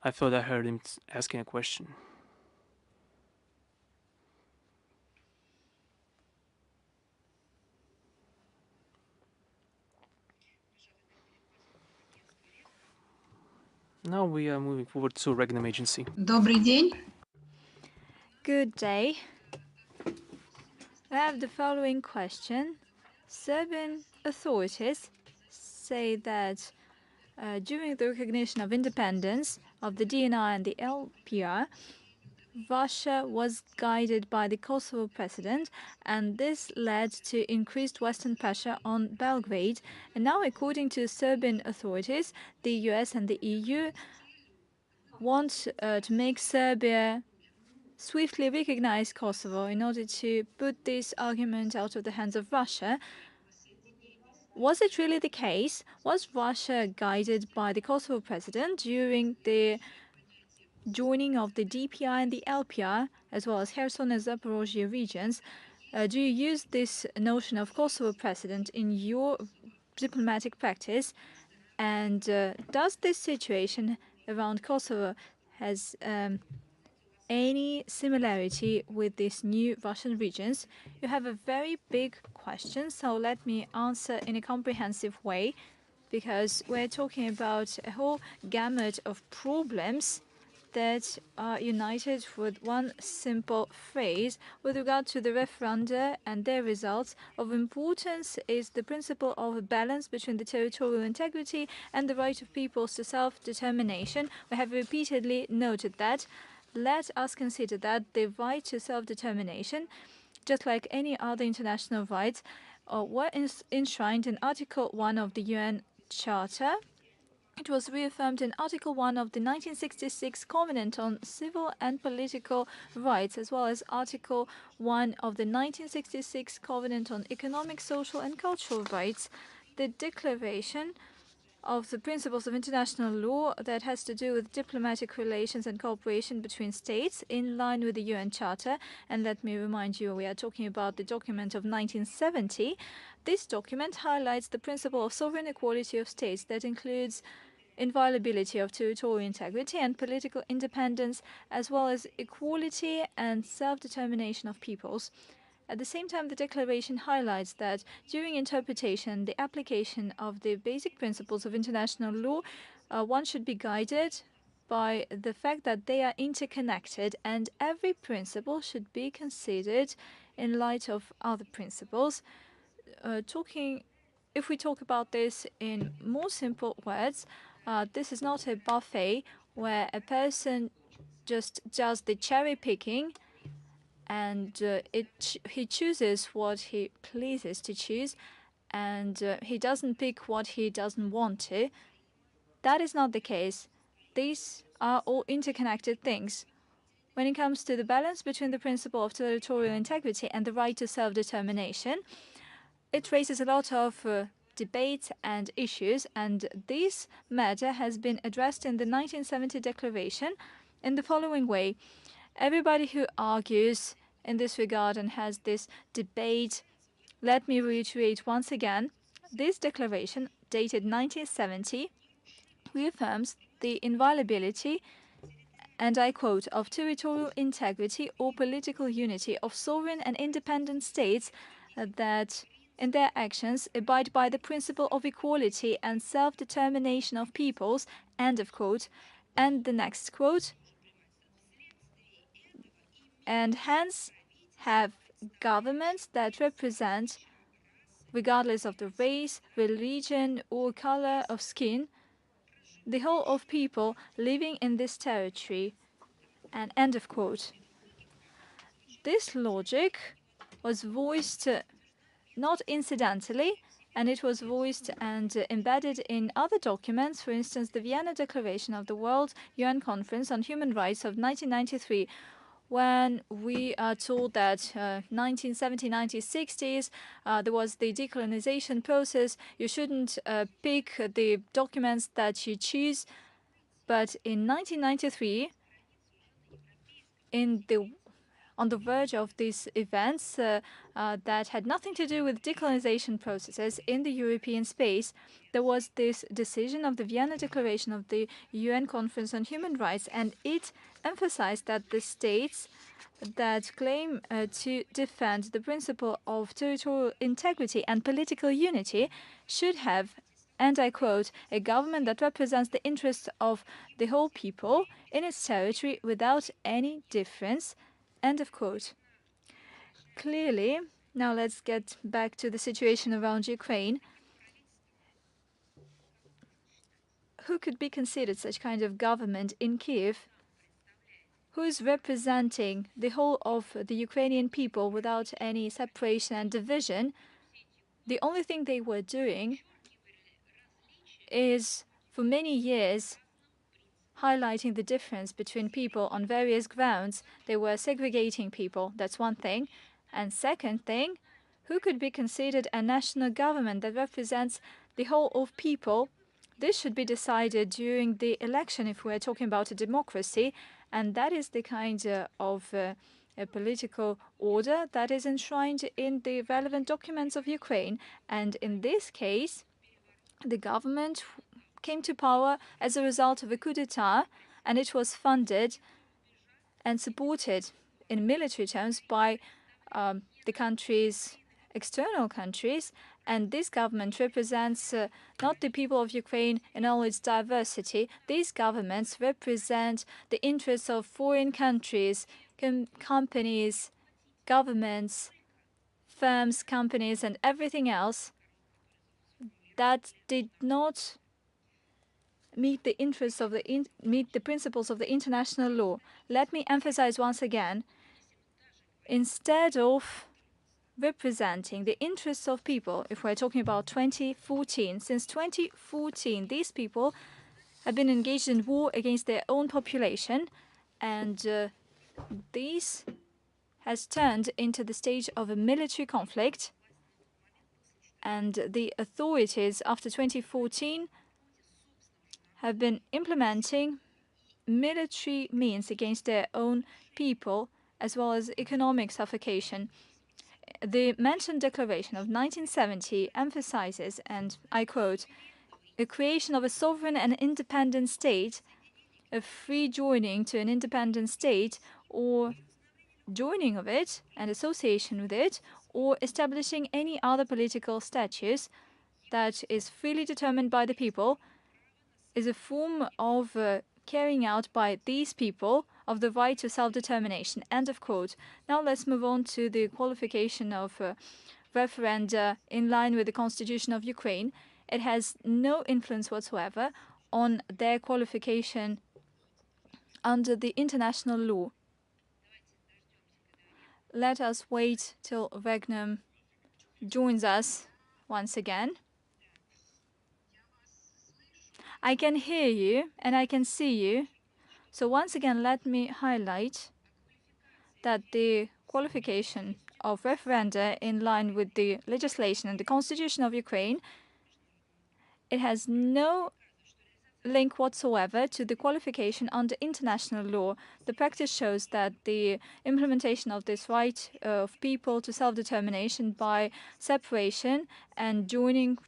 I thought I heard him asking a question. Now we are moving forward to Regnum Agency. Добрый день. Good day. I have the following question. Serbian authorities say that during the recognition of independence of the DNR and the LPR, Russia was guided by the Kosovo precedent, and this led to increased Western pressure on Belgrade. And now, according to Serbian authorities, the US and the EU want to make Serbia swiftly recognize Kosovo in order to put this argument out of the hands of Russia. Was it really the case? Was Russia guided by the Kosovo president during the joining of the DPR and the LPR, as well as Kherson and Zaporozhye regions? Do you use this notion of Kosovo precedent in your diplomatic practice? And does this situation around Kosovo has any similarity with these new Russian regions? You have a very big question, so let me answer in a comprehensive way, because we're talking about a whole gamut of problems that are united with one simple phrase. With regard to the referenda and their results, of importance is the principle of a balance between the territorial integrity and the right of peoples to self-determination. We have repeatedly noted that. Let us consider that the right to self-determination, just like any other international rights, were enshrined in Article 1 of the UN Charter. It was reaffirmed in Article 1 of the 1966 Covenant on Civil and Political Rights, as well as Article 1 of the 1966 Covenant on Economic, Social and Cultural Rights. The Declaration of the Principles of International Law that has to do with diplomatic relations and cooperation between states in line with the UN Charter. And let me remind you, we are talking about the document of 1970. This document highlights the principle of sovereign equality of states that includes inviolability of territorial integrity and political independence, as well as equality and self-determination of peoples. At the same time, the declaration highlights that during interpretation, the application of the basic principles of international law, one should be guided by the fact that they are interconnected, and every principle should be considered in light of other principles. If we talk about this in more simple words, this is not a buffet where a person just does the cherry picking and he chooses what he pleases to choose, and he doesn't pick what he doesn't want to. That is not the case. These are all interconnected things. When it comes to the balance between the principle of territorial integrity and the right to self-determination, it raises a lot of debate and issues, and this matter has been addressed in the 1970 declaration in the following way. Everybody who argues in this regard and has this debate, let me reiterate once again, this declaration, dated 1970, reaffirms the inviolability, and I quote, of territorial integrity or political unity of sovereign and independent states that in their actions abide by the principle of equality and self-determination of peoples, end of quote. And the next quote, and hence have governments that represent, regardless of the race, religion, or color of skin, the whole of people living in this territory, and end of quote. this logic was voiced not incidentally, and it was voiced and embedded in other documents, for instance, the Vienna Declaration of the World UN Conference on Human Rights of 1993, when we are told that 1970s, 1960s, there was the decolonization process. You shouldn't pick the documents that you choose. But in 1993, on the verge of these events that had nothing to do with decolonization processes in the European space, there was this decision of the Vienna Declaration of the UN Conference on Human Rights, and it emphasized that the states that claim to defend the principle of territorial integrity and political unity should have, and I quote, a government that represents the interests of the whole people in its territory without any difference, end of quote. Clearly, now let's get back to the situation around Ukraine. Who could be considered such kind of government in Kiev? Who is representing the whole of the Ukrainian people without any separation and division? The only thing they were doing is, for many years, highlighting the difference between people on various grounds. They were segregating people, that's one thing. And second thing, who could be considered a national government that represents the whole of people? This should be decided during the election if we're talking about a democracy, and that is the kind of a political order that is enshrined in the relevant documents of Ukraine. And in this case, the government came to power as a result of a coup d'etat, and it was funded and supported in military terms by the country's external countries. And this government represents not the people of Ukraine in all its diversity. These governments represent the interests of foreign countries, companies, governments, firms, companies, and everything else that did not meet the interests of meet the principles of the international law. Let me emphasize once again, instead of representing the interests of people, if we're talking about 2014, since 2014, these people have been engaged in war against their own population, and this has turned into the stage of a military conflict, and the authorities after 2014 have been implementing military means against their own people, as well as economic suffocation. The mentioned declaration of 1970 emphasizes, and I quote, the creation of a sovereign and independent state, a free joining to an independent state, or joining of it and association with it, or establishing any other political status that is freely determined by the people, is a form of carrying out by these people of the right to self-determination. End of quote. Now let's move on to the qualification of referenda in line with the Constitution of Ukraine. It has no influence whatsoever on their qualification under the international law. Let us wait till Regnum joins us once again. I can hear you and I can see you. So once again, let me highlight that the qualification of referenda in line with the legislation and the Constitution of Ukraine, it has no link whatsoever to the qualification under international law. The practice shows that the implementation of this right of people to self-determination by separation and joining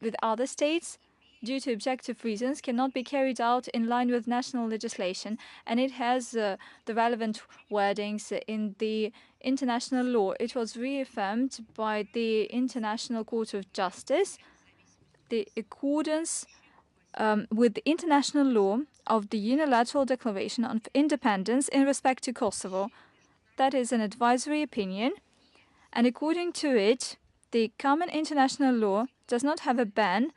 with other states due to objective reasons cannot be carried out in line with national legislation, and it has the relevant wordings in the international law. It was reaffirmed by the International Court of Justice, the accordance with the international law of the Unilateral Declaration of Independence in respect to Kosovo. That is an advisory opinion, and according to it, the common international law does not have a ban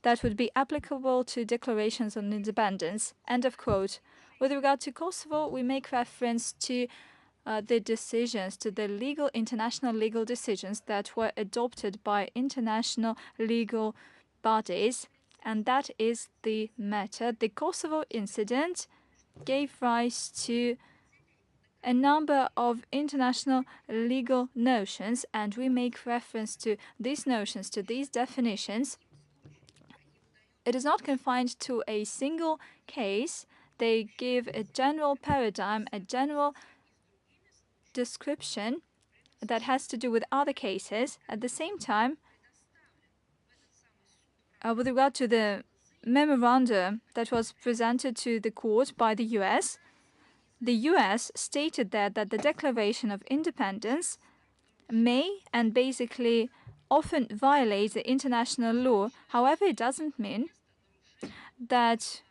that would be applicable to declarations on independence. End of quote. With regard to Kosovo, we make reference to the decisions, to the international legal decisions that were adopted by international legal bodies. And that is the matter. The Kosovo incident gave rise to a number of international legal notions, and we make reference to these notions, to these definitions. It is not confined to a single case. They give a general paradigm, a general description that has to do with other cases. At the same time, with regard to the memorandum that was presented to the court by the US stated there that the Declaration of Independence may and basically often violate the international law. However, it doesn't mean that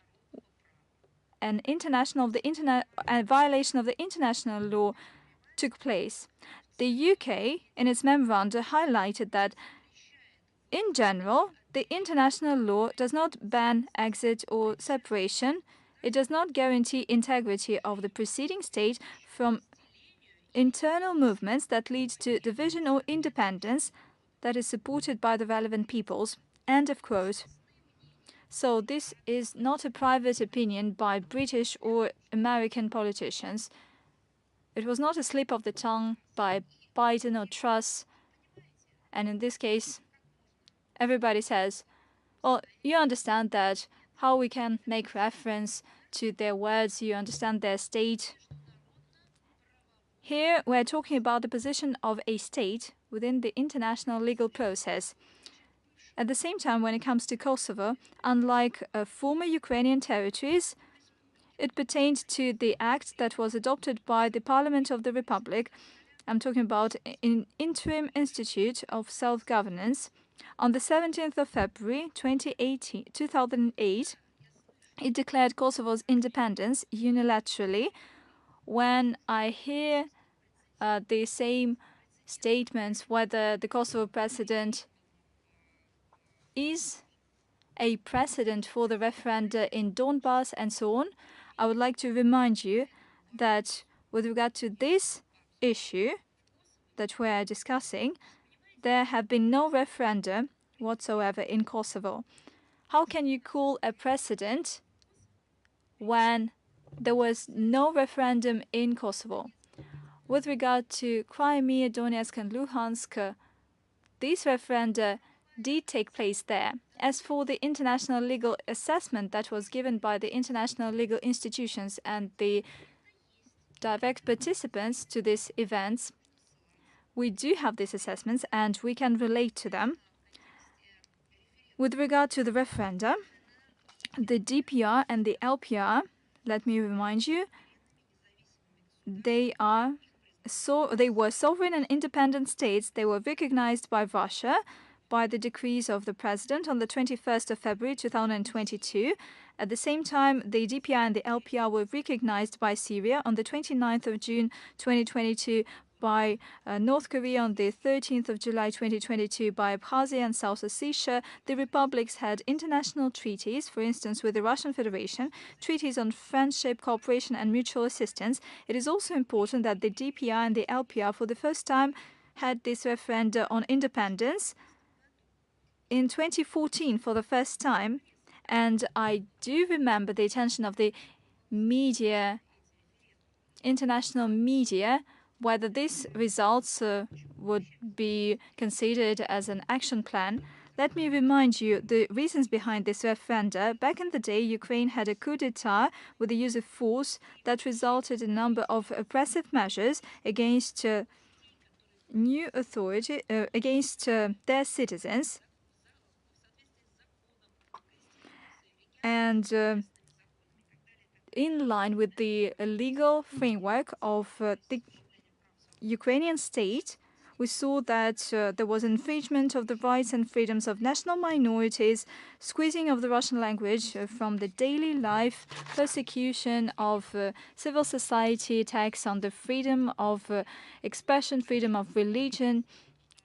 a violation of the international law took place. The UK, in its memorandum, highlighted that, in general, the international law does not ban exit or separation. It does not guarantee integrity of the preceding state from internal movements that lead to division or independence that is supported by the relevant peoples. End of quote. So this is not a private opinion by British or American politicians. It was not a slip of the tongue by Biden or Truss. And in this case, everybody says, well, you understand that how we can make reference to their words, you understand their state. Here, we're talking about the position of a state within the international legal process. At the same time, when it comes to Kosovo, unlike former Ukrainian territories, it pertained to the act that was adopted by the Parliament of the Republic. I'm talking about an interim institute of self-governance. On the 17th of February 2008, it declared Kosovo's independence unilaterally. When I hear the same statements whether the Kosovo president is a precedent for the referenda in Donbass and so on, I would like to remind you that with regard to this issue that we are discussing, there have been no referenda whatsoever in Kosovo. How can you call a precedent when there was no referendum in Kosovo? With regard to Crimea, Donetsk and Luhansk, these referenda did take place there. As for the international legal assessment that was given by the international legal institutions and the direct participants to these events, we do have these assessments and we can relate to them. With regard to the referenda, the DPR and the LPR, let me remind you, they were sovereign and independent states. They were recognized by Russia by the decrees of the president on the 21st of February 2022. At the same time, the DPR and the LPR were recognized by Syria on the 29th of June 2022, by North Korea on the 13th of July 2022, by Abkhazia and South Ossetia. The republics had international treaties, for instance with the Russian Federation, treaties on friendship, cooperation and mutual assistance. It is also important that the DPR and the LPR for the first time had this referendum on independence in 2014 for the first time. And I do remember the attention of the media, international media, whether these results would be considered as an action plan. Let me remind you the reasons behind this referenda. Back in the day, Ukraine had a coup d'etat with the use of force that resulted in a number of oppressive measures against new authority, against their citizens. And in line with the legal framework of the Ukrainian state, we saw that there was infringement of the rights and freedoms of national minorities, squeezing of the Russian language from the daily life, persecution of civil society, attacks on the freedom of expression, freedom of religion.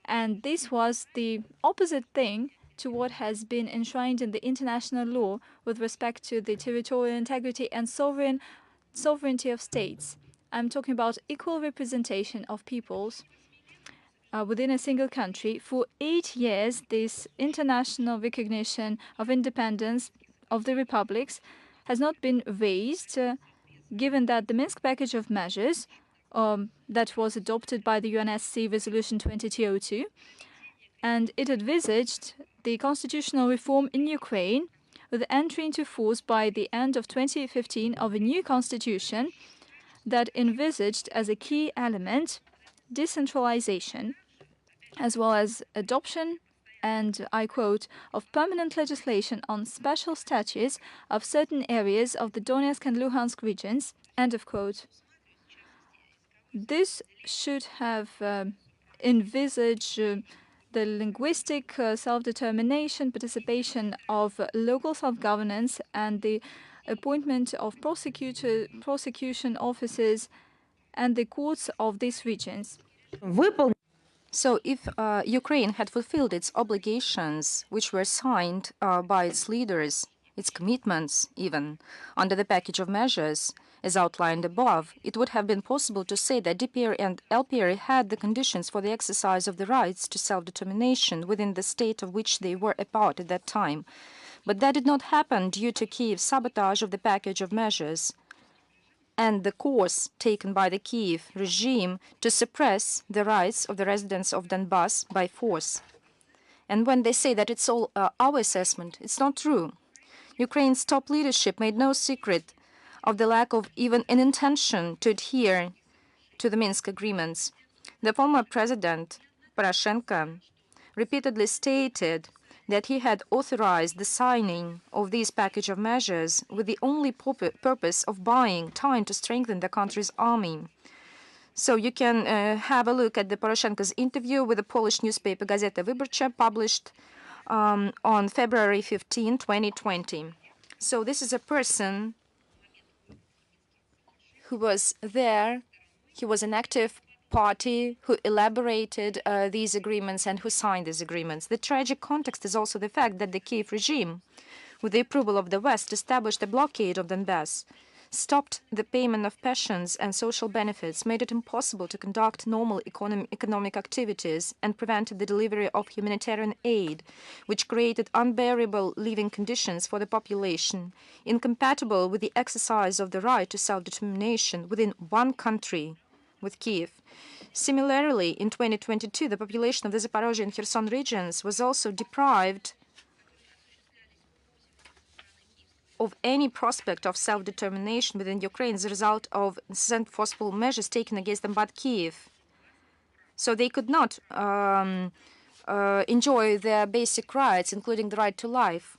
And this was the opposite thing to what has been enshrined in the international law with respect to the territorial integrity and sovereignty of states. I'm talking about equal representation of peoples within a single country. For 8 years, this international recognition of independence of the republics has not been raised, given that the Minsk package of measures that was adopted by the UNSC Resolution 2202, and it envisaged the constitutional reform in Ukraine with the entry into force by the end of 2015 of a new constitution that envisaged as a key element decentralization, as well as adoption, and I quote, of permanent legislation on special statutes of certain areas of the Donetsk and Luhansk regions, end of quote. This should have envisaged the linguistic self-determination, participation of local self-governance, and the appointment of prosecution officers and the courts of these regions. So if Ukraine had fulfilled its obligations, which were signed by its leaders, its commitments even, under the package of measures, as outlined above, it would have been possible to say that DPR and LPR had the conditions for the exercise of the rights to self-determination within the state of which they were a part at that time. But that did not happen due to Kiev's sabotage of the package of measures and the course taken by the Kiev regime to suppress the rights of the residents of Donbass by force. And when they say that it's all our assessment, it's not true. Ukraine's top leadership made no secret of the lack of even an intention to adhere to the Minsk agreements. The former president, Poroshenko, repeatedly stated that he had authorized the signing of this package of measures with the only purpose of buying time to strengthen the country's army. So you can have a look at the Poroshenko's interview with the Polish newspaper Gazeta Wyborcza, published on February 15, 2020. So this is a person who was there. He was an active party who elaborated these agreements and who signed these agreements. The tragic context is also the fact that the Kiev regime, with the approval of the West, established a blockade of Donbass, stopped the payment of pensions and social benefits, made it impossible to conduct normal economic activities, and prevented the delivery of humanitarian aid, which created unbearable living conditions for the population, incompatible with the exercise of the right to self-determination within one country, with Kiev. Similarly, in 2022, the population of the Zaporozhye and Kherson regions was also deprived of any prospect of self-determination within Ukraine as a result of incessant forceful measures taken against them by Kiev. So they could not enjoy their basic rights, including the right to life,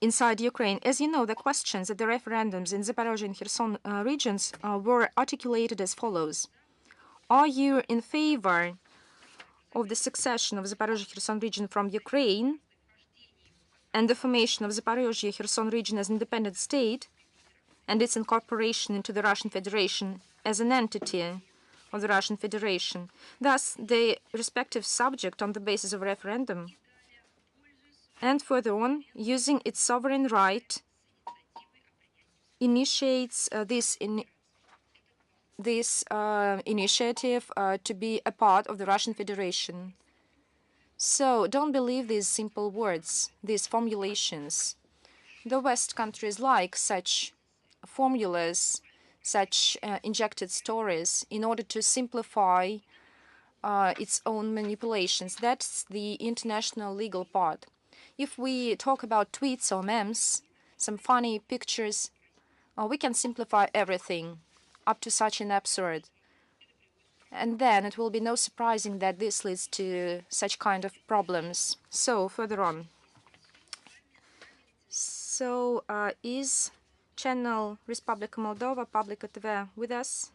inside Ukraine. As you know, the questions at the referendums in Zaporozhye and Kherson regions were articulated as follows. Are you in favor of the succession of Zaporozhye-Kherson region from Ukraine and the formation of Zaporozhye-Kherson region as an independent state and its incorporation into the Russian Federation as an entity of the Russian Federation? Thus, the respective subject on the basis of referendum and further on, using its sovereign right, initiates this initiative to be a part of the Russian Federation. So don't believe these simple words, these formulations. The West countries like such formulas, such injected stories in order to simplify its own manipulations. That's the international legal part. If we talk about tweets or memes, some funny pictures, we can simplify everything up to such an absurd. And then it will be no surprising that this leads to such kind of problems. So further on. So is channel Respublika Moldova, Publica TV with us?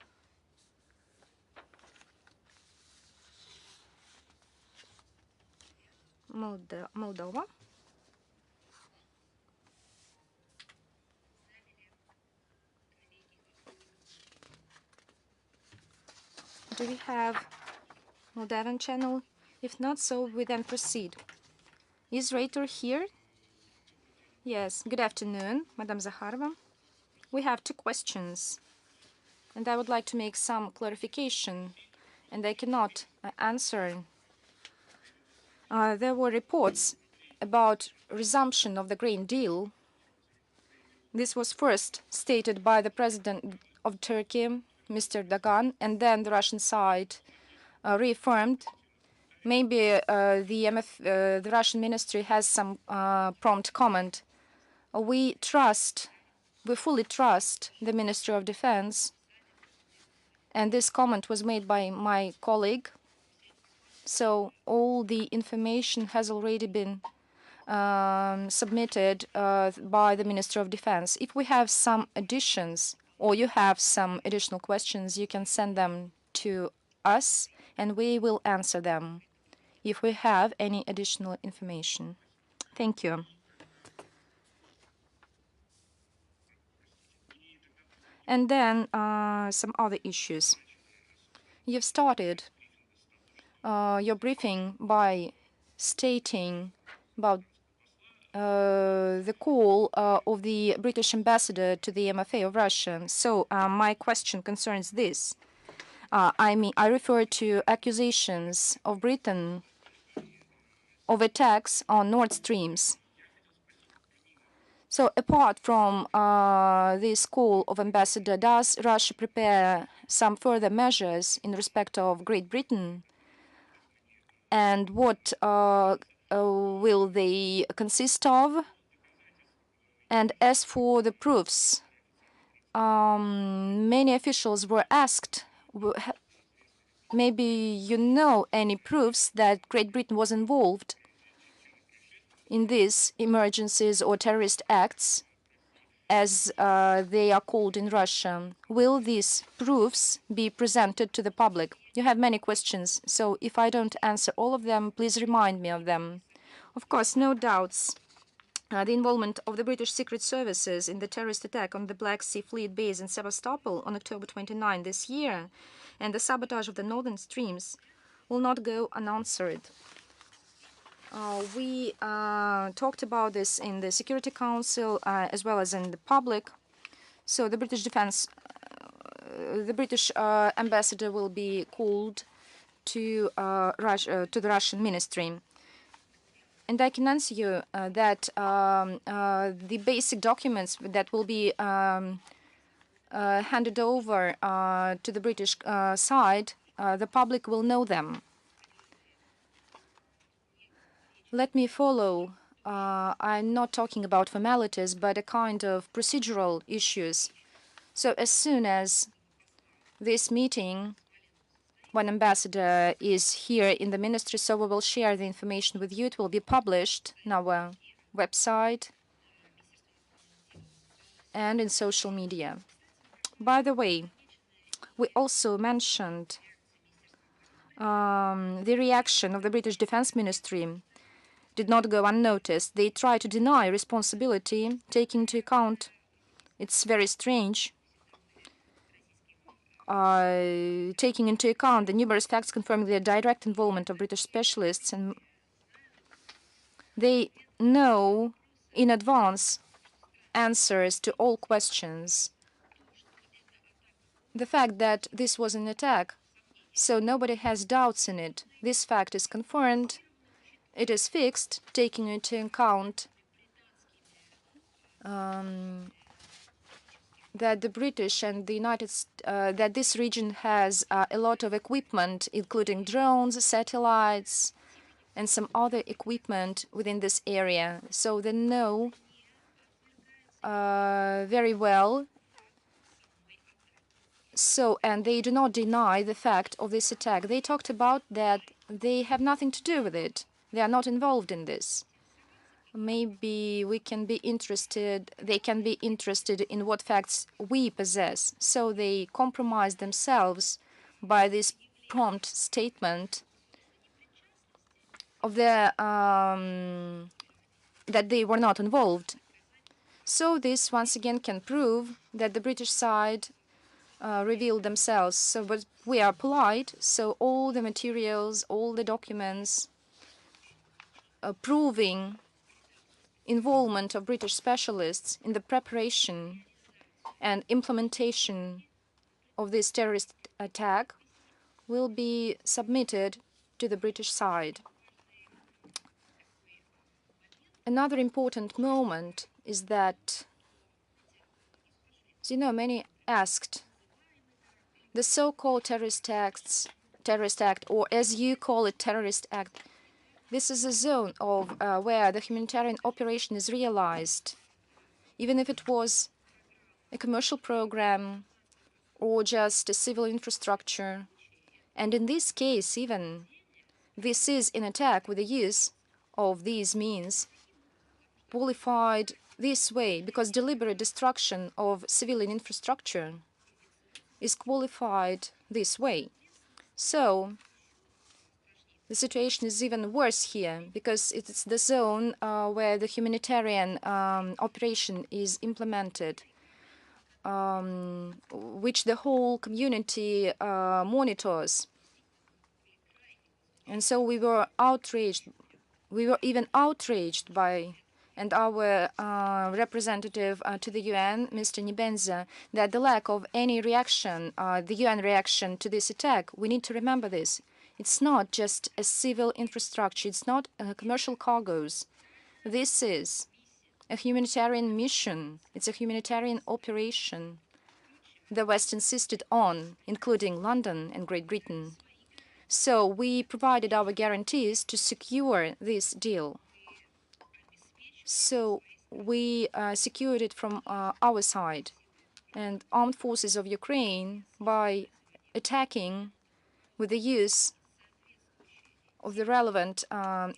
Moldova. Do we have Moldovan channel? If not, so we then proceed. Is Raitor here? Yes. Good afternoon, Madam Zakharova. We have two questions, and I would like to make some clarification, and I cannot answer. There were reports about resumption of the grain deal. This was first stated by the president of Turkey, Mr. Erdogan, and then the Russian side reaffirmed. Maybe the Russian ministry has some prompt comment. We fully trust the Ministry of Defense, and this comment was made by my colleague. So all the information has already been submitted by the Minister of Defense. If we have some additions or you have some additional questions, you can send them to us and we will answer them if we have any additional information. Thank you. And then some other issues. You've started your briefing by stating about the call of the British ambassador to the MFA of Russia. So my question concerns this. I refer to accusations of Britain of attacks on Nord Streams. So apart from this call of ambassador, does Russia prepare some further measures in respect of Great Britain? And what will they consist of? And as for the proofs, many officials were asked, maybe you know any proofs that Great Britain was involved in these emergencies or terrorist acts, as they are called in Russia. Will these proofs be presented to the public? You have many questions, so if I don't answer all of them, please remind me of them. Of course, no doubts. The involvement of the British Secret Services in the terrorist attack on the Black Sea Fleet base in Sevastopol on October 29 this year and the sabotage of the northern streams will not go unanswered. We talked about this in the Security Council as well as in the public. So the British ambassador will be called to the Russian ministry. And I can answer you that the basic documents that will be handed over to the British side, the public will know them. Let me follow. I'm not talking about formalities, but a kind of procedural issues. So as soon as this meeting, one ambassador is here in the ministry, so we will share the information with you. It will be published on our website and in social media. By the way, we also mentioned the reaction of the British Defense Ministry did not go unnoticed. They try to deny responsibility, taking into account, it's very strange, taking into account the numerous facts confirming the direct involvement of British specialists, and they know in advance answers to all questions. The fact that this was an attack, so nobody has doubts in it. This fact is confirmed. It is fixed, taking into account that the British and the that this region has a lot of equipment, including drones, satellites, and some other equipment within this area. So they know very well. So, and they do not deny the fact of this attack. They talked about that they have nothing to do with it. They are not involved in this. Maybe we can be interested, they can be interested in what facts we possess. So they compromise themselves by this prompt statement of their, that they were not involved. So this once again can prove that the British side revealed themselves. So, but we are polite, so all the materials, all the documents proving involvement of British specialists in the preparation and implementation of this terrorist attack will be submitted to the British side. Another important moment is that, as you know, many asked, the so-called terrorist act, or as you call it, terrorist act, this is a zone of where the humanitarian operation is realized, even if it was a commercial program or just a civil infrastructure. And in this case, even this is an attack with the use of these means qualified this way, because deliberate destruction of civilian infrastructure is qualified this way. So the situation is even worse here, because it's the zone where the humanitarian operation is implemented, which the whole community monitors. And so we were outraged. We were even outraged by, and our representative to the UN, Mr. Nibenza, that the lack of any reaction, the UN reaction to this attack, we need to remember this. It's not just a civil infrastructure. It's not commercial cargoes. This is a humanitarian mission. It's a humanitarian operation the West insisted on, including London and Great Britain. So we provided our guarantees to secure this deal. So we secured it from our side. And armed forces of Ukraine, by attacking with the use of the relevant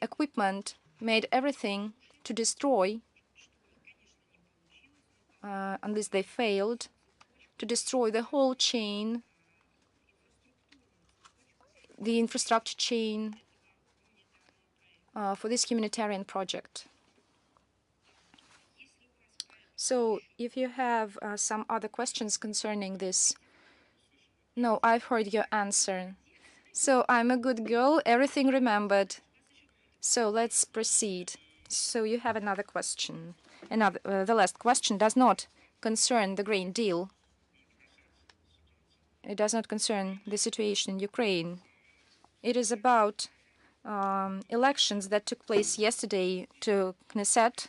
equipment, made everything to destroy, unless they failed, to destroy the whole chain, the infrastructure chain for this humanitarian project. So if you have some other questions concerning this. No, I've heard your answer. So I'm a good girl, everything remembered. So let's proceed. So you have another question. The last question does not concern the grain deal. It does not concern the situation in Ukraine. It is about elections that took place yesterday to Knesset,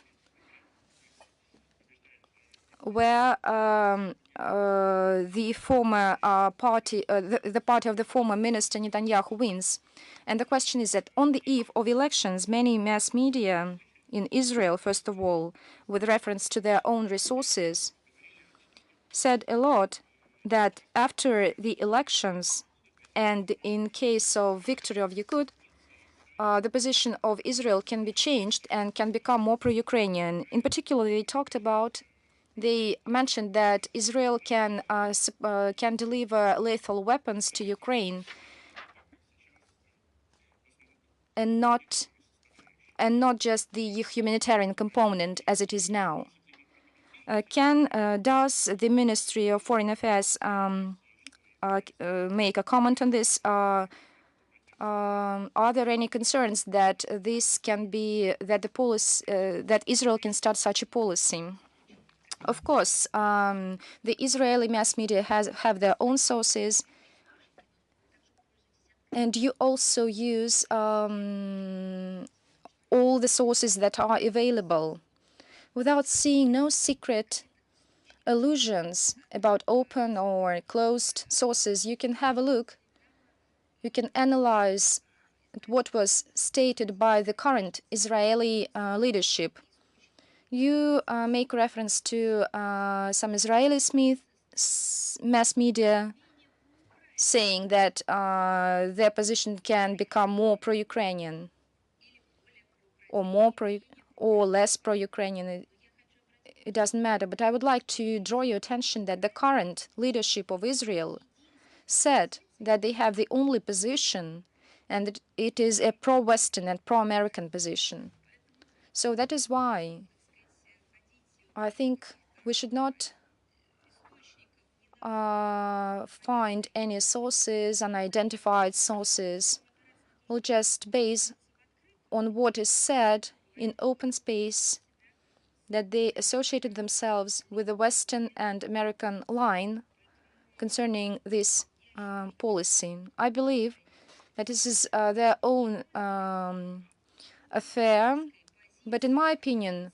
where the former party, the party of the former minister Netanyahu wins. And the question is that on the eve of elections, many mass media in Israel, first of all, with reference to their own resources, said a lot that after the elections, and in case of victory of Likud, the position of Israel can be changed and can become more pro-Ukrainian. In particular, they mentioned that Israel can deliver lethal weapons to Ukraine, and not just the humanitarian component as it is now. Does the Ministry of Foreign Affairs make a comment on this? Are there any concerns that this can be that Israel can start such a policy? Of course, the Israeli mass media have their own sources, and you also use all the sources that are available, without seeing no secret allusions about open or closed sources. You can have a look. You can analyze what was stated by the current Israeli leadership. You make reference to some Israeli mass media saying that their position can become more pro-Ukrainian or less pro-Ukrainian. It doesn't matter. But I would like to draw your attention that the current leadership of Israel said that they have the only position, and that it is a pro-Western and pro-American position. So that is why I think we should not find any sources, unidentified sources. We'll just base on what is said in open space that they associated themselves with the Western and American line concerning this policy. I believe that this is their own affair, but in my opinion,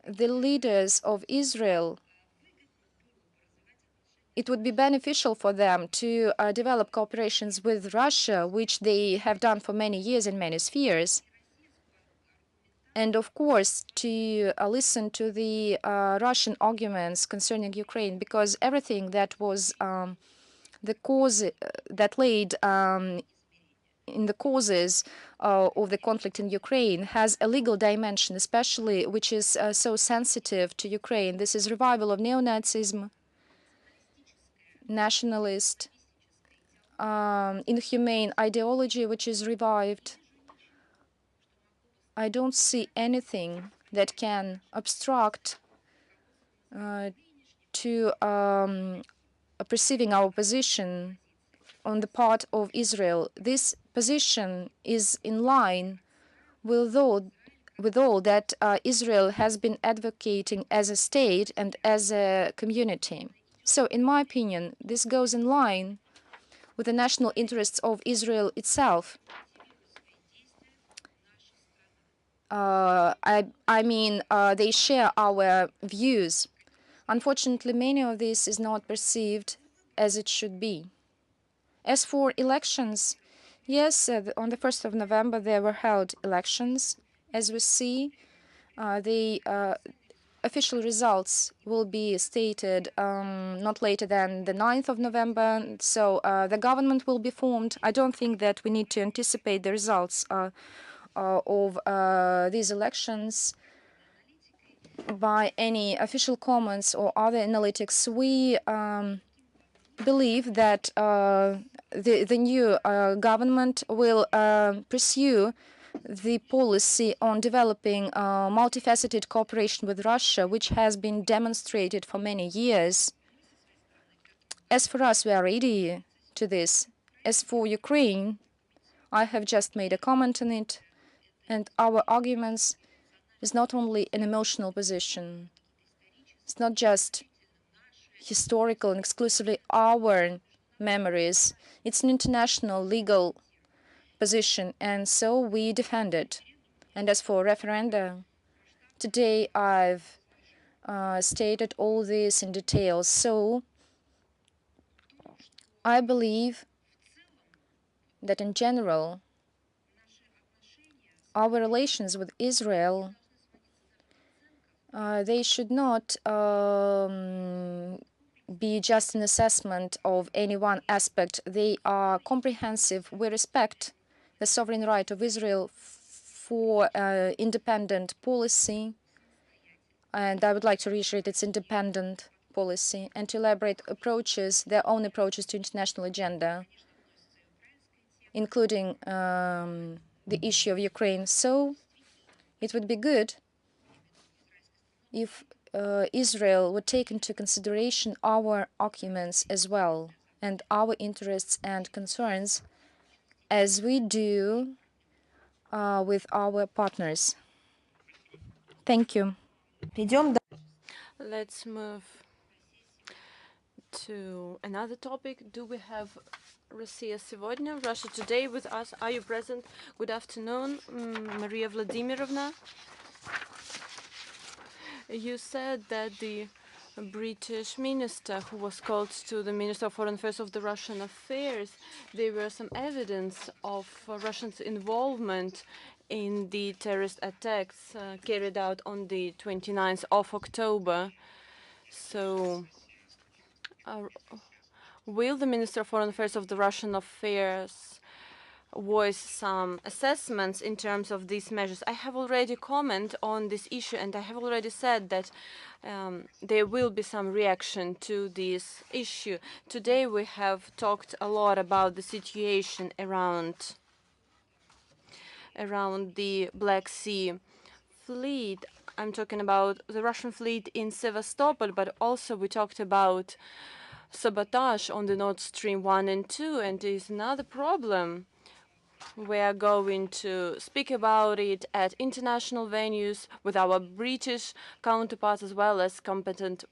the leaders of Israel, it would be beneficial for them to develop cooperations with Russia, which they have done for many years in many spheres. And of course, to listen to the Russian arguments concerning Ukraine, because everything that was the cause that laid in the causes of the conflict in Ukraine has a legal dimension, especially which is so sensitive to Ukraine. This is revival of neo-Nazism, nationalist, inhumane ideology, which is revived. I don't see anything that can obstruct to perceiving our position on the part of Israel. This position is in line with all that Israel has been advocating as a state and as a community. So, in my opinion, this goes in line with the national interests of Israel itself. I mean, they share our views. Unfortunately, many of this is not perceived as it should be. As for elections, yes, on the 1st of November there were held elections. As we see, the official results will be stated not later than the 9th of November. So the government will be formed. I don't think that we need to anticipate the results of these elections by any official comments or other analytics. We believe that the new government will pursue the policy on developing multifaceted cooperation with Russia, which has been demonstrated for many years. As for us, we are ready to this. As for Ukraine, I have just made a comment on it, and our arguments is not only an emotional position. It's not just historical and exclusively our memories. It's an international legal position, and so we defend it. And as for referenda, today I've stated all this in detail. So I believe that in general, our relations with Israel, they should not be just an assessment of any one aspect. They are comprehensive. We respect the sovereign right of Israel for independent policy, and I would like to reiterate its independent policy and to elaborate approaches, their own approaches to international agenda, including the issue of Ukraine. So it would be good if Israel would take into consideration our arguments as well and our interests and concerns as we do with our partners. Thank you. Let's move to another topic. Do we have Russia сегодня, Russia today with us? Are you present? Good afternoon, Maria Vladimirovna. You said that the British minister who was called to the Minister of Foreign Affairs of the Russian Affairs, there were some evidence of Russia's involvement in the terrorist attacks carried out on the 29th of October. So will the Minister of Foreign Affairs of the Russian Affairs voice some assessments in terms of these measures? I have already commented on this issue, and I have already said that there will be some reaction to this issue. Today we have talked a lot about the situation around the Black Sea fleet. I'm talking about the Russian fleet in Sevastopol, but also we talked about sabotage on the Nord Stream 1 and 2, and there is another problem We are going to speak about it at international venues with our British counterparts as well as competent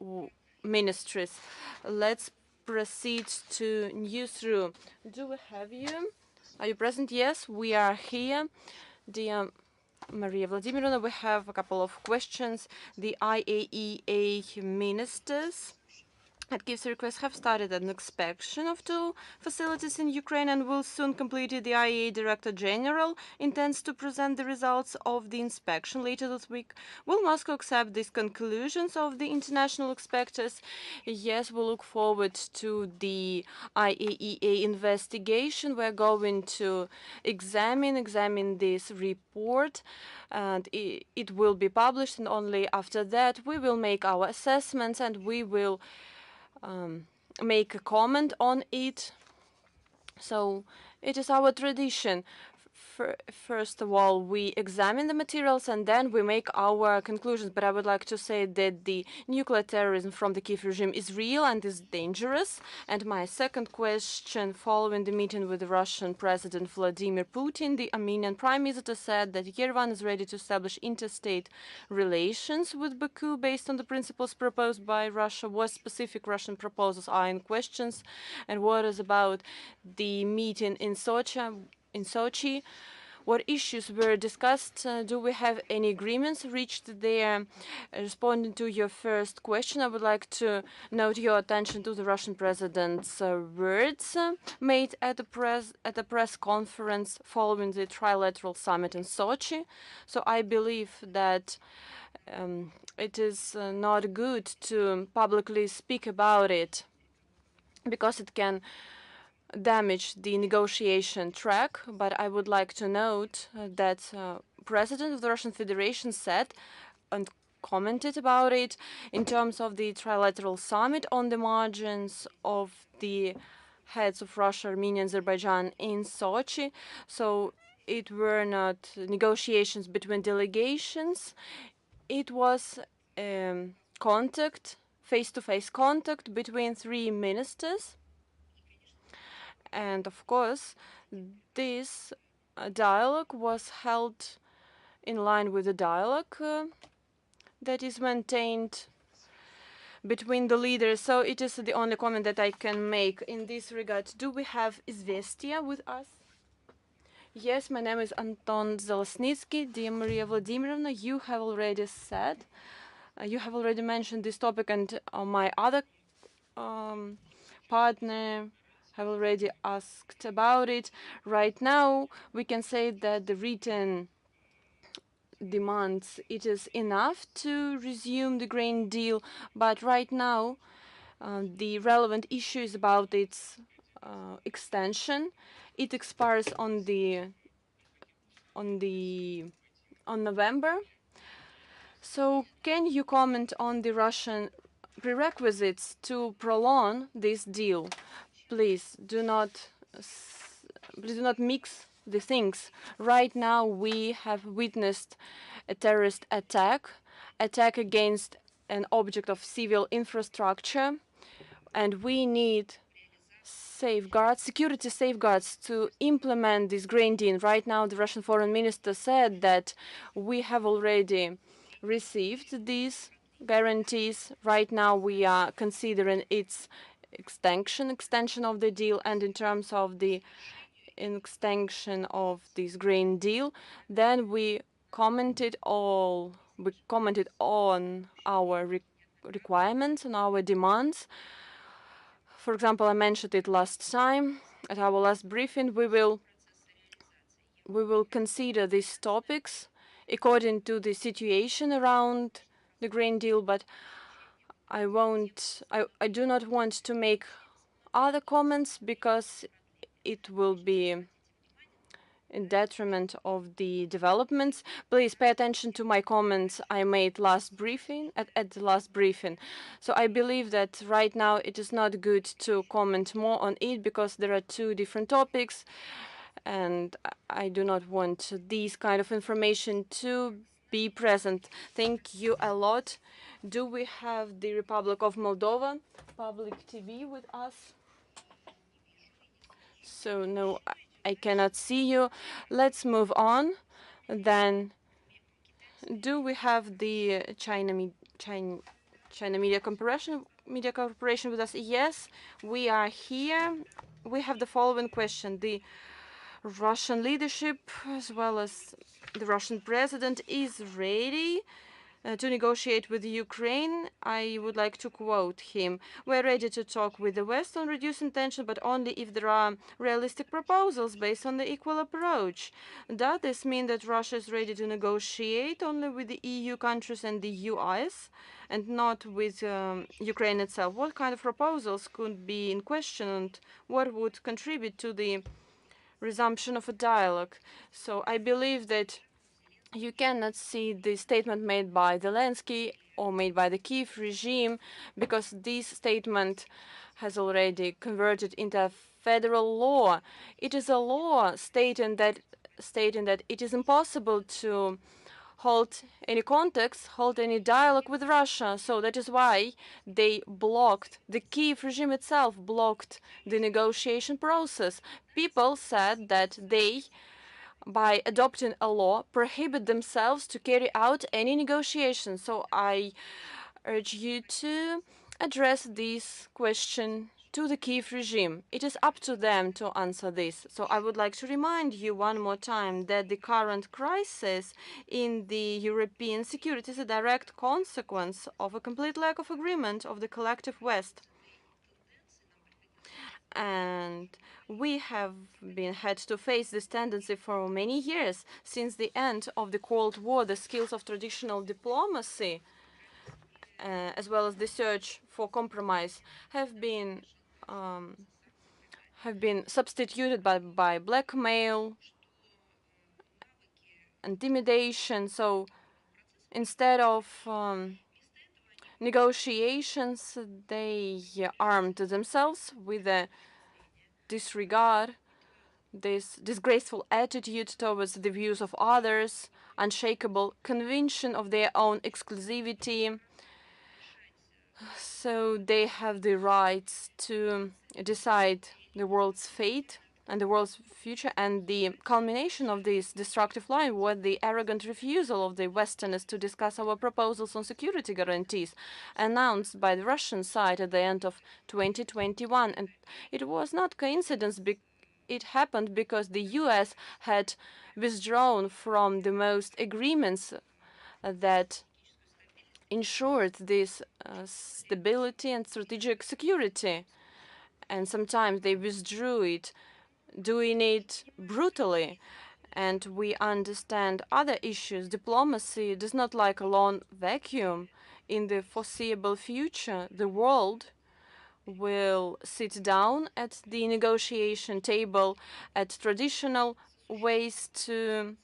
ministries. Let's proceed to newsroom. Do we have you? Are you present? Yes, we are here. Dear Maria Vladimirovna, we have a couple of questions. The IAEA ministers at Kyiv's request have started an inspection of two facilities in Ukraine and will soon complete it. The IAEA Director General intends to present the results of the inspection later this week. Will Moscow accept these conclusions of the international inspectors? Yes, we look forward to the IAEA investigation. We're going to examine this report, and it will be published, and only after that we will make our assessments and we will make a comment on it. So it is our tradition. First of all, we examine the materials and then we make our conclusions. But I would like to say that the nuclear terrorism from the Kiev regime is real and is dangerous. And my second question, following the meeting with the Russian President Vladimir Putin, the Armenian Prime Minister said that Yerevan is ready to establish interstate relations with Baku based on the principles proposed by Russia. What specific Russian proposals are in questions? And what is about the meeting in Sochi? What issues were discussed? Do we have any agreements reached there? Responding to your first question, I would like to note your attention to the Russian president's words made at the press conference following the trilateral summit in Sochi. So I believe that it is not good to publicly speak about it because it can damage the negotiation track, but I would like to note that President of the Russian Federation said and commented about it in terms of the trilateral summit on the margins of the heads of Russia, Armenia, and Azerbaijan in Sochi. So it were not negotiations between delegations. It was contact, face-to-face contact between three ministers. And of course, this dialogue was held in line with the dialogue that is maintained between the leaders. So it is the only comment that I can make in this regard. Do we have Izvestia with us? Yes, my name is Anton Zalesnitsky. Dear Maria Vladimirovna, you have already said, you have already mentioned this topic, and my other partner have already asked about it. Right now, we can say that the written demands, it is enough to resume the grain deal, but right now, the relevant issue is about its extension. It expires on November. So can you comment on the Russian prerequisites to prolong this deal? Please do not mix the things. Right now we have witnessed a terrorist attack against an object of civil infrastructure, and we need safeguards, security safeguards to implement this grain deal. Right now the Russian foreign minister said that we have already received these guarantees. Right now we are considering its extension of the deal, and in terms of the extension of this grain deal, then we commented on our requirements and our demands. For example, I mentioned it last time at our last briefing. We will consider these topics according to the situation around the grain deal, but I do not want to make other comments because it will be in detriment of the developments. Please pay attention to my comments I made last briefing at the last briefing. So I believe that right now it is not good to comment more on it because there are two different topics, and I do not want these kind of information to be present. Thank you a lot. Do we have the Republic of Moldova public TV with us? So no, I cannot see you. Let's move on. Then, do we have the China Media Corporation with us? Yes, we are here. We have the following question. The Russian leadership, as well as the Russian president, is ready to negotiate with Ukraine. I would like to quote him: "We're ready to talk with the West on reducing tension, but only if there are realistic proposals based on the equal approach." Does this mean that Russia is ready to negotiate only with the EU countries and the US and not with Ukraine itself? What kind of proposals could be in question, and what would contribute to the resumption of a dialogue? So I believe that you cannot see the statement made by Zelensky or made by the Kiev regime, because this statement has already converted into a federal law. It is a law stating that it is impossible to hold any contacts, hold any dialogue with Russia. So that is why they blocked, the Kiev regime itself blocked the negotiation process. People said that they, by adopting a law, prohibit themselves to carry out any negotiations. So I urge you to address this question to the Kiev regime. It is up to them to answer this. So I would like to remind you one more time that the current crisis in the European security is a direct consequence of a complete lack of agreement of the collective West. And we have had to face this tendency for many years. Since the end of the Cold War, the skills of traditional diplomacy, as well as the search for compromise, have been substituted by blackmail, intimidation. So instead of negotiations, they armed themselves with a disregard, this disgraceful attitude towards the views of others, unshakable conviction of their own exclusivity. So they have the rights to decide the world's fate and the world's future. And the culmination of this destructive line was the arrogant refusal of the Westerners to discuss our proposals on security guarantees announced by the Russian side at the end of 2021. And it was not coincidence. It happened because the US had withdrawn from the most agreements that ensured this stability and strategic security. And sometimes they withdrew it, doing it brutally. And we understand other issues. Diplomacy does not like a long vacuum. In the foreseeable future, the world will sit down at the negotiation table at traditional ways to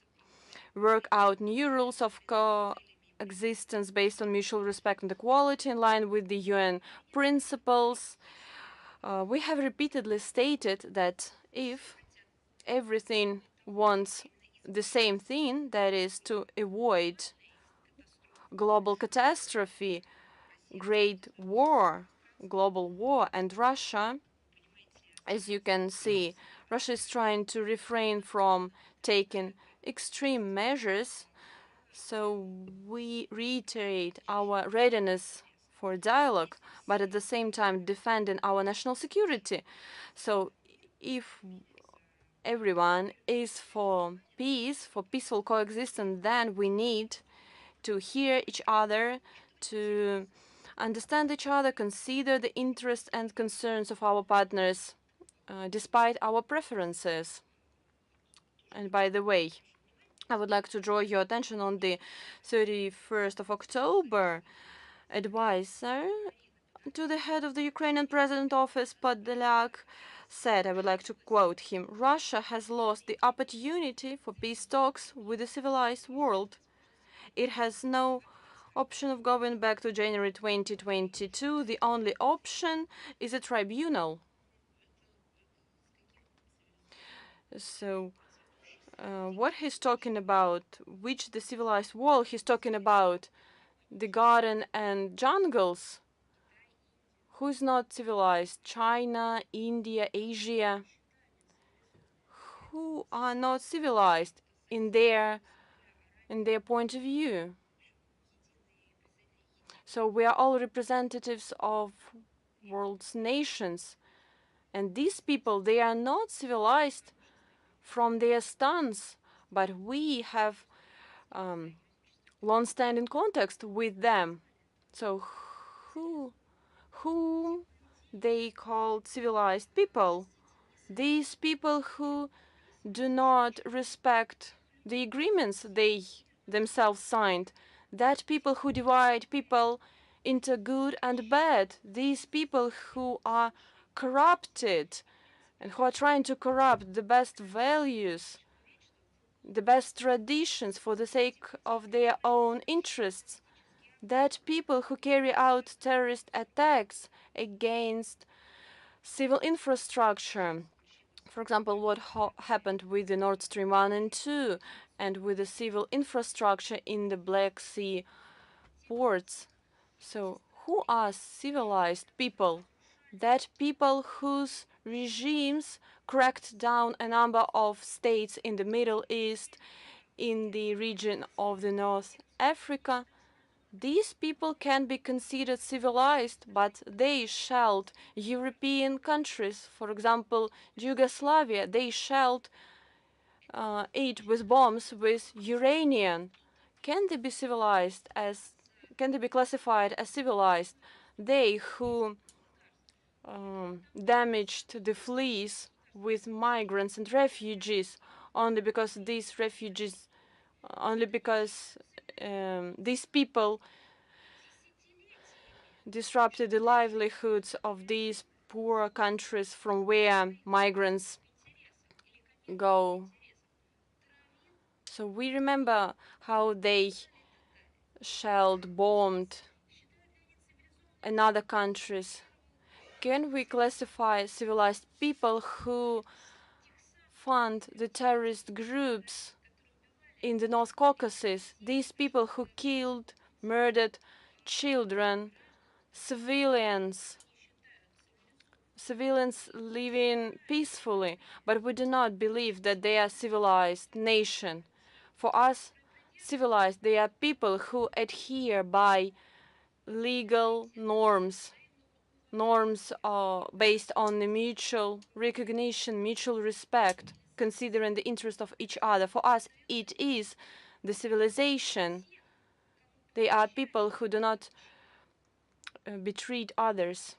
work out new rules of coexistence based on mutual respect and equality in line with the UN principles. We have repeatedly stated that if everything wants the same thing, that is to avoid global catastrophe, great war, global war, and Russia, as you can see, Russia is trying to refrain from taking extreme measures. So we reiterate our readiness for dialogue, but at the same time defending our national security. So if everyone is for peace, for peaceful coexistence, then we need to hear each other, to understand each other, consider the interests and concerns of our partners, despite our preferences. And by the way, I would like to draw your attention on the 31st of October advisor to the head of the Ukrainian President Office, Podolyak, said, I would like to quote him: "Russia has lost the opportunity for peace talks with the civilized world. It has no option of going back to January 2022. The only option is a tribunal." So what he's talking about, which the civilized world, he's talking about the garden and jungles. Who is not civilized? China, India, Asia. who are not civilized in their point of view. So we are all representatives of world's nations, and these people, they are not civilized from their stance, but we have long-standing contact with them. So whom they call civilized people? These people who do not respect the agreements they themselves signed, that people who divide people into good and bad, these people who are corrupted and who are trying to corrupt the best values, the best traditions for the sake of their own interests, that people who carry out terrorist attacks against civil infrastructure. For example, what happened with the Nord Stream 1 and 2 and with the civil infrastructure in the Black Sea ports. So who are civilized people? That people whose regimes cracked down a number of states in the Middle East, in the region of the North Africa. These people can be considered civilized, but they shelled European countries. For example, Yugoslavia, they shelled it with bombs with uranium. Can they be civilized as? Can they be classified as civilized? They who damaged the fleas with migrants and refugees only because these refugees, only because these people disrupted the livelihoods of these poor countries from where migrants go. So we remember how they shelled, bombed another countries. Can we classify civilized people who fund the terrorist groups in the North Caucasus? These people who killed, murdered children, civilians living peacefully, but we do not believe that they are civilized nation. For us, civilized, they are people who adhere by legal norms. Norms are based on the mutual recognition, mutual respect, considering the interest of each other. For us, it is the civilization. They are people who do not betray others.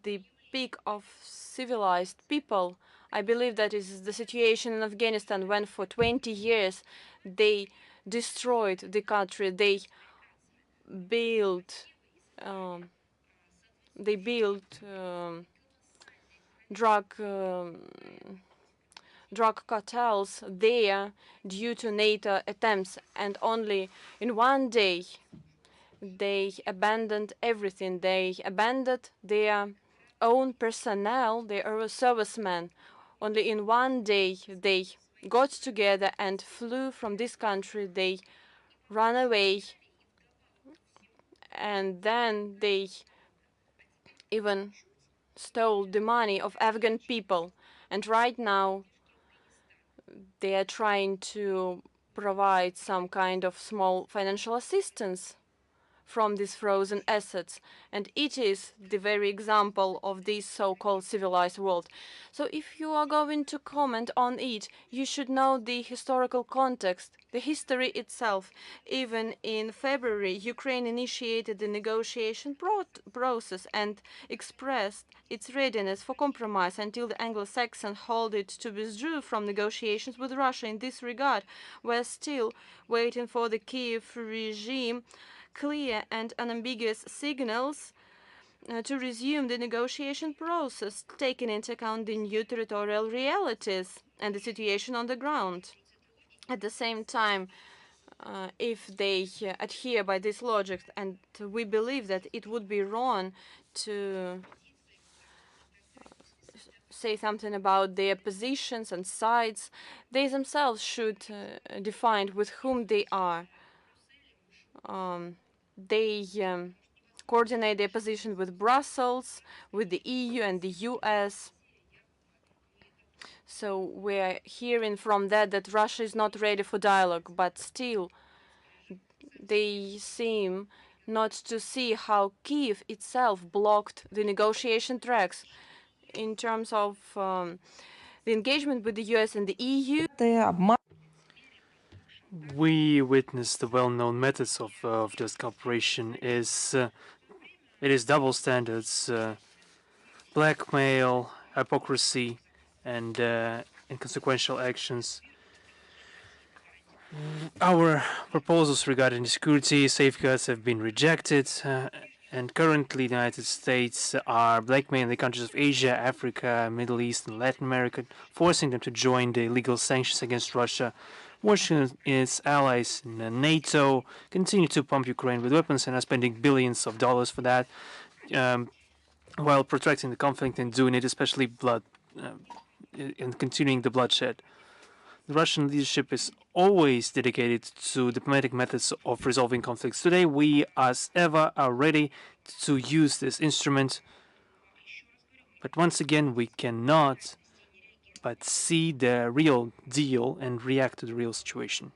The peak of civilized people, I believe that is the situation in Afghanistan when for 20 years they destroyed the country. Built um, they built drug cartels there due to NATO attempts, and only in one day they abandoned everything. They abandoned their own personnel, their own servicemen. Only in one day they got together and flew from this country. They ran away, and then they even stole the money of Afghan people. And right now they are trying to provide some kind of small financial assistance from these frozen assets, and it is the very example of this so-called civilized world. So if you are going to comment on it, you should know the historical context, the history itself. Even in February, Ukraine initiated the negotiation process and expressed its readiness for compromise until the Anglo-Saxon held it to withdraw from negotiations with Russia. In this regard, we're still waiting for the Kiev regime clear and unambiguous signals to resume the negotiation process, taking into account the new territorial realities and the situation on the ground. At the same time, if they adhere by this logic, and we believe that it would be wrong to say something about their positions and sides, they themselves should define with whom they are. They coordinate their position with Brussels, with the EU and the US. So we're hearing from that Russia is not ready for dialogue, but still they seem not to see how Kiev itself blocked the negotiation tracks in terms of the engagement with the US and the EU. We witnessed the well-known methods of this cooperation. It is double standards, blackmail, hypocrisy, and inconsequential actions. Our proposals regarding security safeguards have been rejected, and currently the United States are blackmailing the countries of Asia, Africa, Middle East, and Latin America, forcing them to join the illegal sanctions against Russia. Washington and its allies in NATO continue to pump Ukraine with weapons and are spending billions of dollars for that, while protracting the conflict and doing it especially and continuing the bloodshed. The Russian leadership is always dedicated to diplomatic methods of resolving conflicts. Today, we, as ever, are ready to use this instrument. But once again, we cannot but see the real deal and react to the real situation.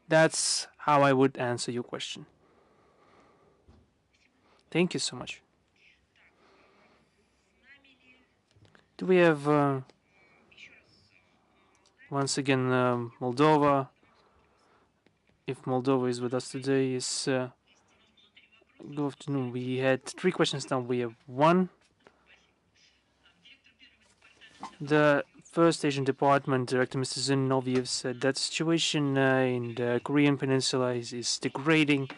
That's how I would answer your question. Thank you so much. Do we have once again Moldova? If Moldova is with us today, is good afternoon. We had 3 questions now. We have 1. The First Asian Department Director, Mr. Zinoviev, said that situation in the Korean Peninsula is degrading.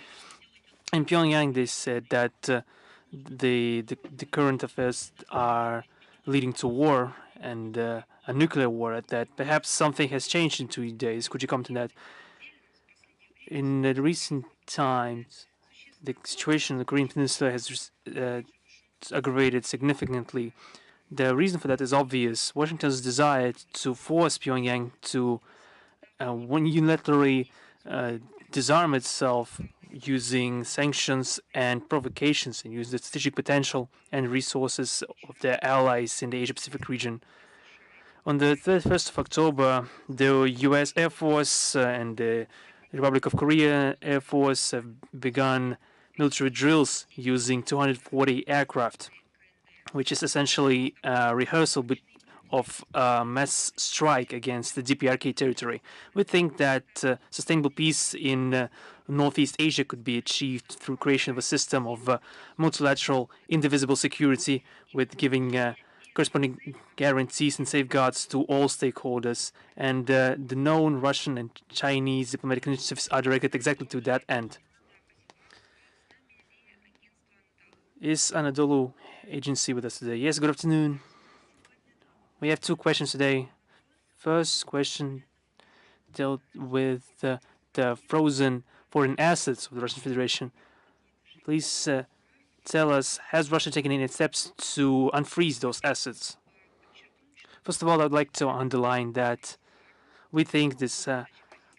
In Pyongyang, they said that the current affairs are leading to war and a nuclear war at that. Perhaps something has changed in 2 days. Could you comment on that? In the recent times, the situation in the Korean Peninsula has aggravated significantly. The reason for that is obvious. Washington's desire to force Pyongyang to unilaterally disarm itself using sanctions and provocations and use the strategic potential and resources of their allies in the Asia-Pacific region. On the 31st of October, the U.S. Air Force and the Republic of Korea Air Force have begun military drills using 240 aircraft, which is essentially a rehearsal of a mass strike against the DPRK territory. We think that sustainable peace in Northeast Asia could be achieved through creation of a system of multilateral, indivisible security with giving corresponding guarantees and safeguards to all stakeholders. And the known Russian and Chinese diplomatic initiatives are directed exactly to that end. Is Anadolu Agency with us today? Yes, good afternoon. We have 2 questions today. First question dealt with the frozen foreign assets of the Russian Federation. Please tell us, has Russia taken any steps to unfreeze those assets? First of all, I'd like to underline that we think this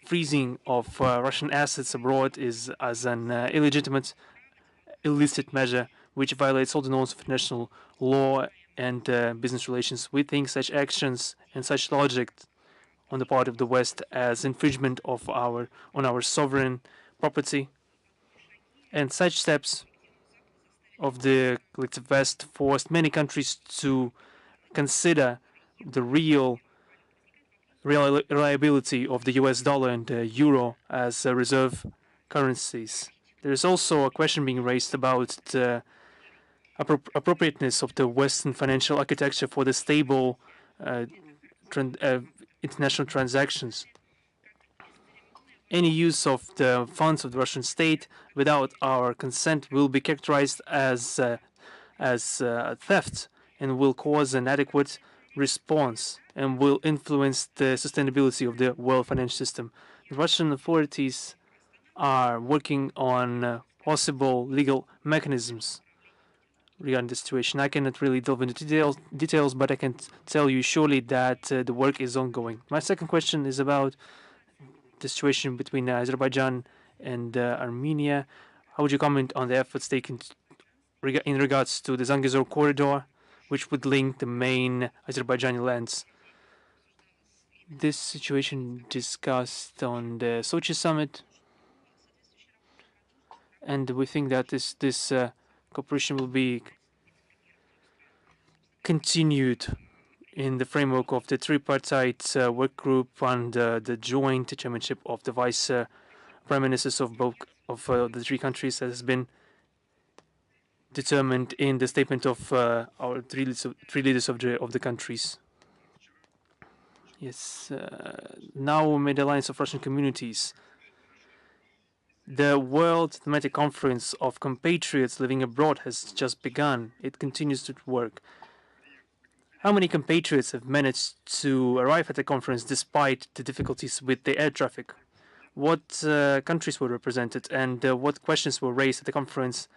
freezing of Russian assets abroad is as an illegitimate, illicit measure which violates all the norms of international law and business relations. We think such actions and such logic on the part of the West as infringement of on our sovereign property, and such steps of the collective West forced many countries to consider the real reliability of the US dollar and the euro as reserve currencies. There is also a question being raised about the appropriateness of the Western financial architecture for the stable international transactions. Any use of the funds of the Russian state without our consent will be characterized as theft and will cause an adequate response and will influence the sustainability of the world financial system. The Russian authorities are working on possible legal mechanisms regarding the situation. I cannot really delve into details, but I can tell you surely that the work is ongoing. My second question is about the situation between Azerbaijan and Armenia. How would you comment on the efforts taken in regards to the Zangezur corridor? which would link the main Azerbaijani lands. This situation discussed on the Sochi summit, and we think that this cooperation will be continued in the framework of the tripartite work group under the joint chairmanship of the vice prime ministers of both of the three countries, that has been determined in the statement of our three leaders of the countries. Yes, now we made the alliance of Russian communities. The World Thematic Conference of Compatriots Living Abroad has just begun. It continues to work. How many compatriots have managed to arrive at the conference despite the difficulties with the air traffic? What countries were represented, and what questions were raised at the conference?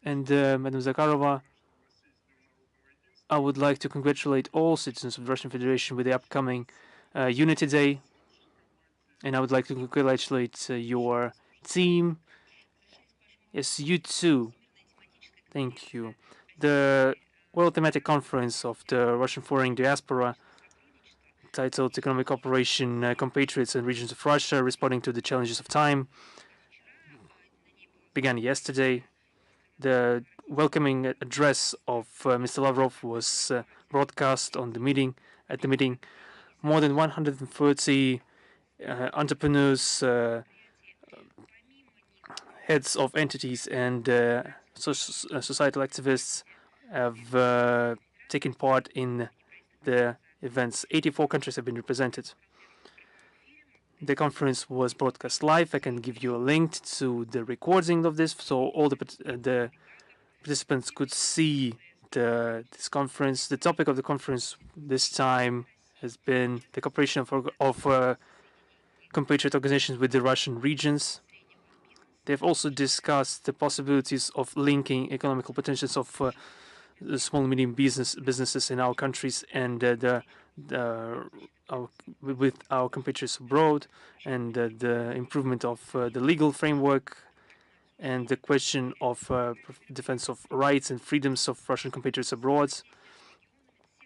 And Madam Zakharova, I would like to congratulate all citizens of the Russian Federation with the upcoming Unity Day, and I would like to congratulate your team. Yes, you too. Thank you. The World Thematic Conference of the Russian Foreign Diaspora, titled Economic Cooperation, Compatriots and Regions of Russia, Responding to the Challenges of Time, began yesterday. The welcoming address of Mr. Lavrov was broadcast on the meeting. At the meeting, more than 130 entrepreneurs, heads of entities, and societal activists have taken part in the events. 84 countries have been represented. The conference was broadcast live. I can give you a link to the recording of this, so all the participants could see this conference. The topic of the conference this time has been the cooperation of compatriot organizations with the Russian regions. They've also discussed the possibilities of linking economical potentials of the small and medium businesses in our countries and with our compatriots abroad, and the improvement of the legal framework, and the question of defense of rights and freedoms of Russian compatriots abroad.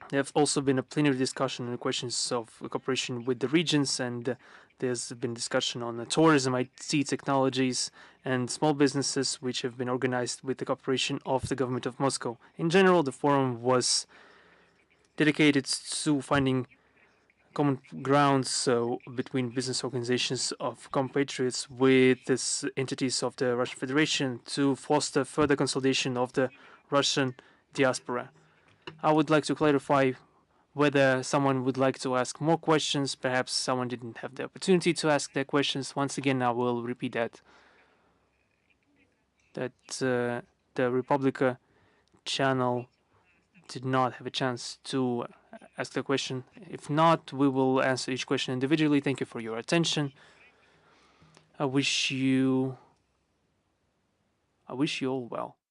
There have also been a plenary discussion on the questions of cooperation with the regions, and there's been discussion on tourism, IT technologies, and small businesses, which have been organized with the cooperation of the government of Moscow. In general, the forum was dedicated to finding common grounds between business organizations of compatriots with these entities of the Russian Federation to foster further consolidation of the Russian diaspora. I would like to clarify whether someone would like to ask more questions. Perhaps someone didn't have the opportunity to ask their questions. Once again, I will repeat that the Republica channel did not have a chance to ask the question. If not, we will answer each question individually. Thank you for your attention. I wish you all well.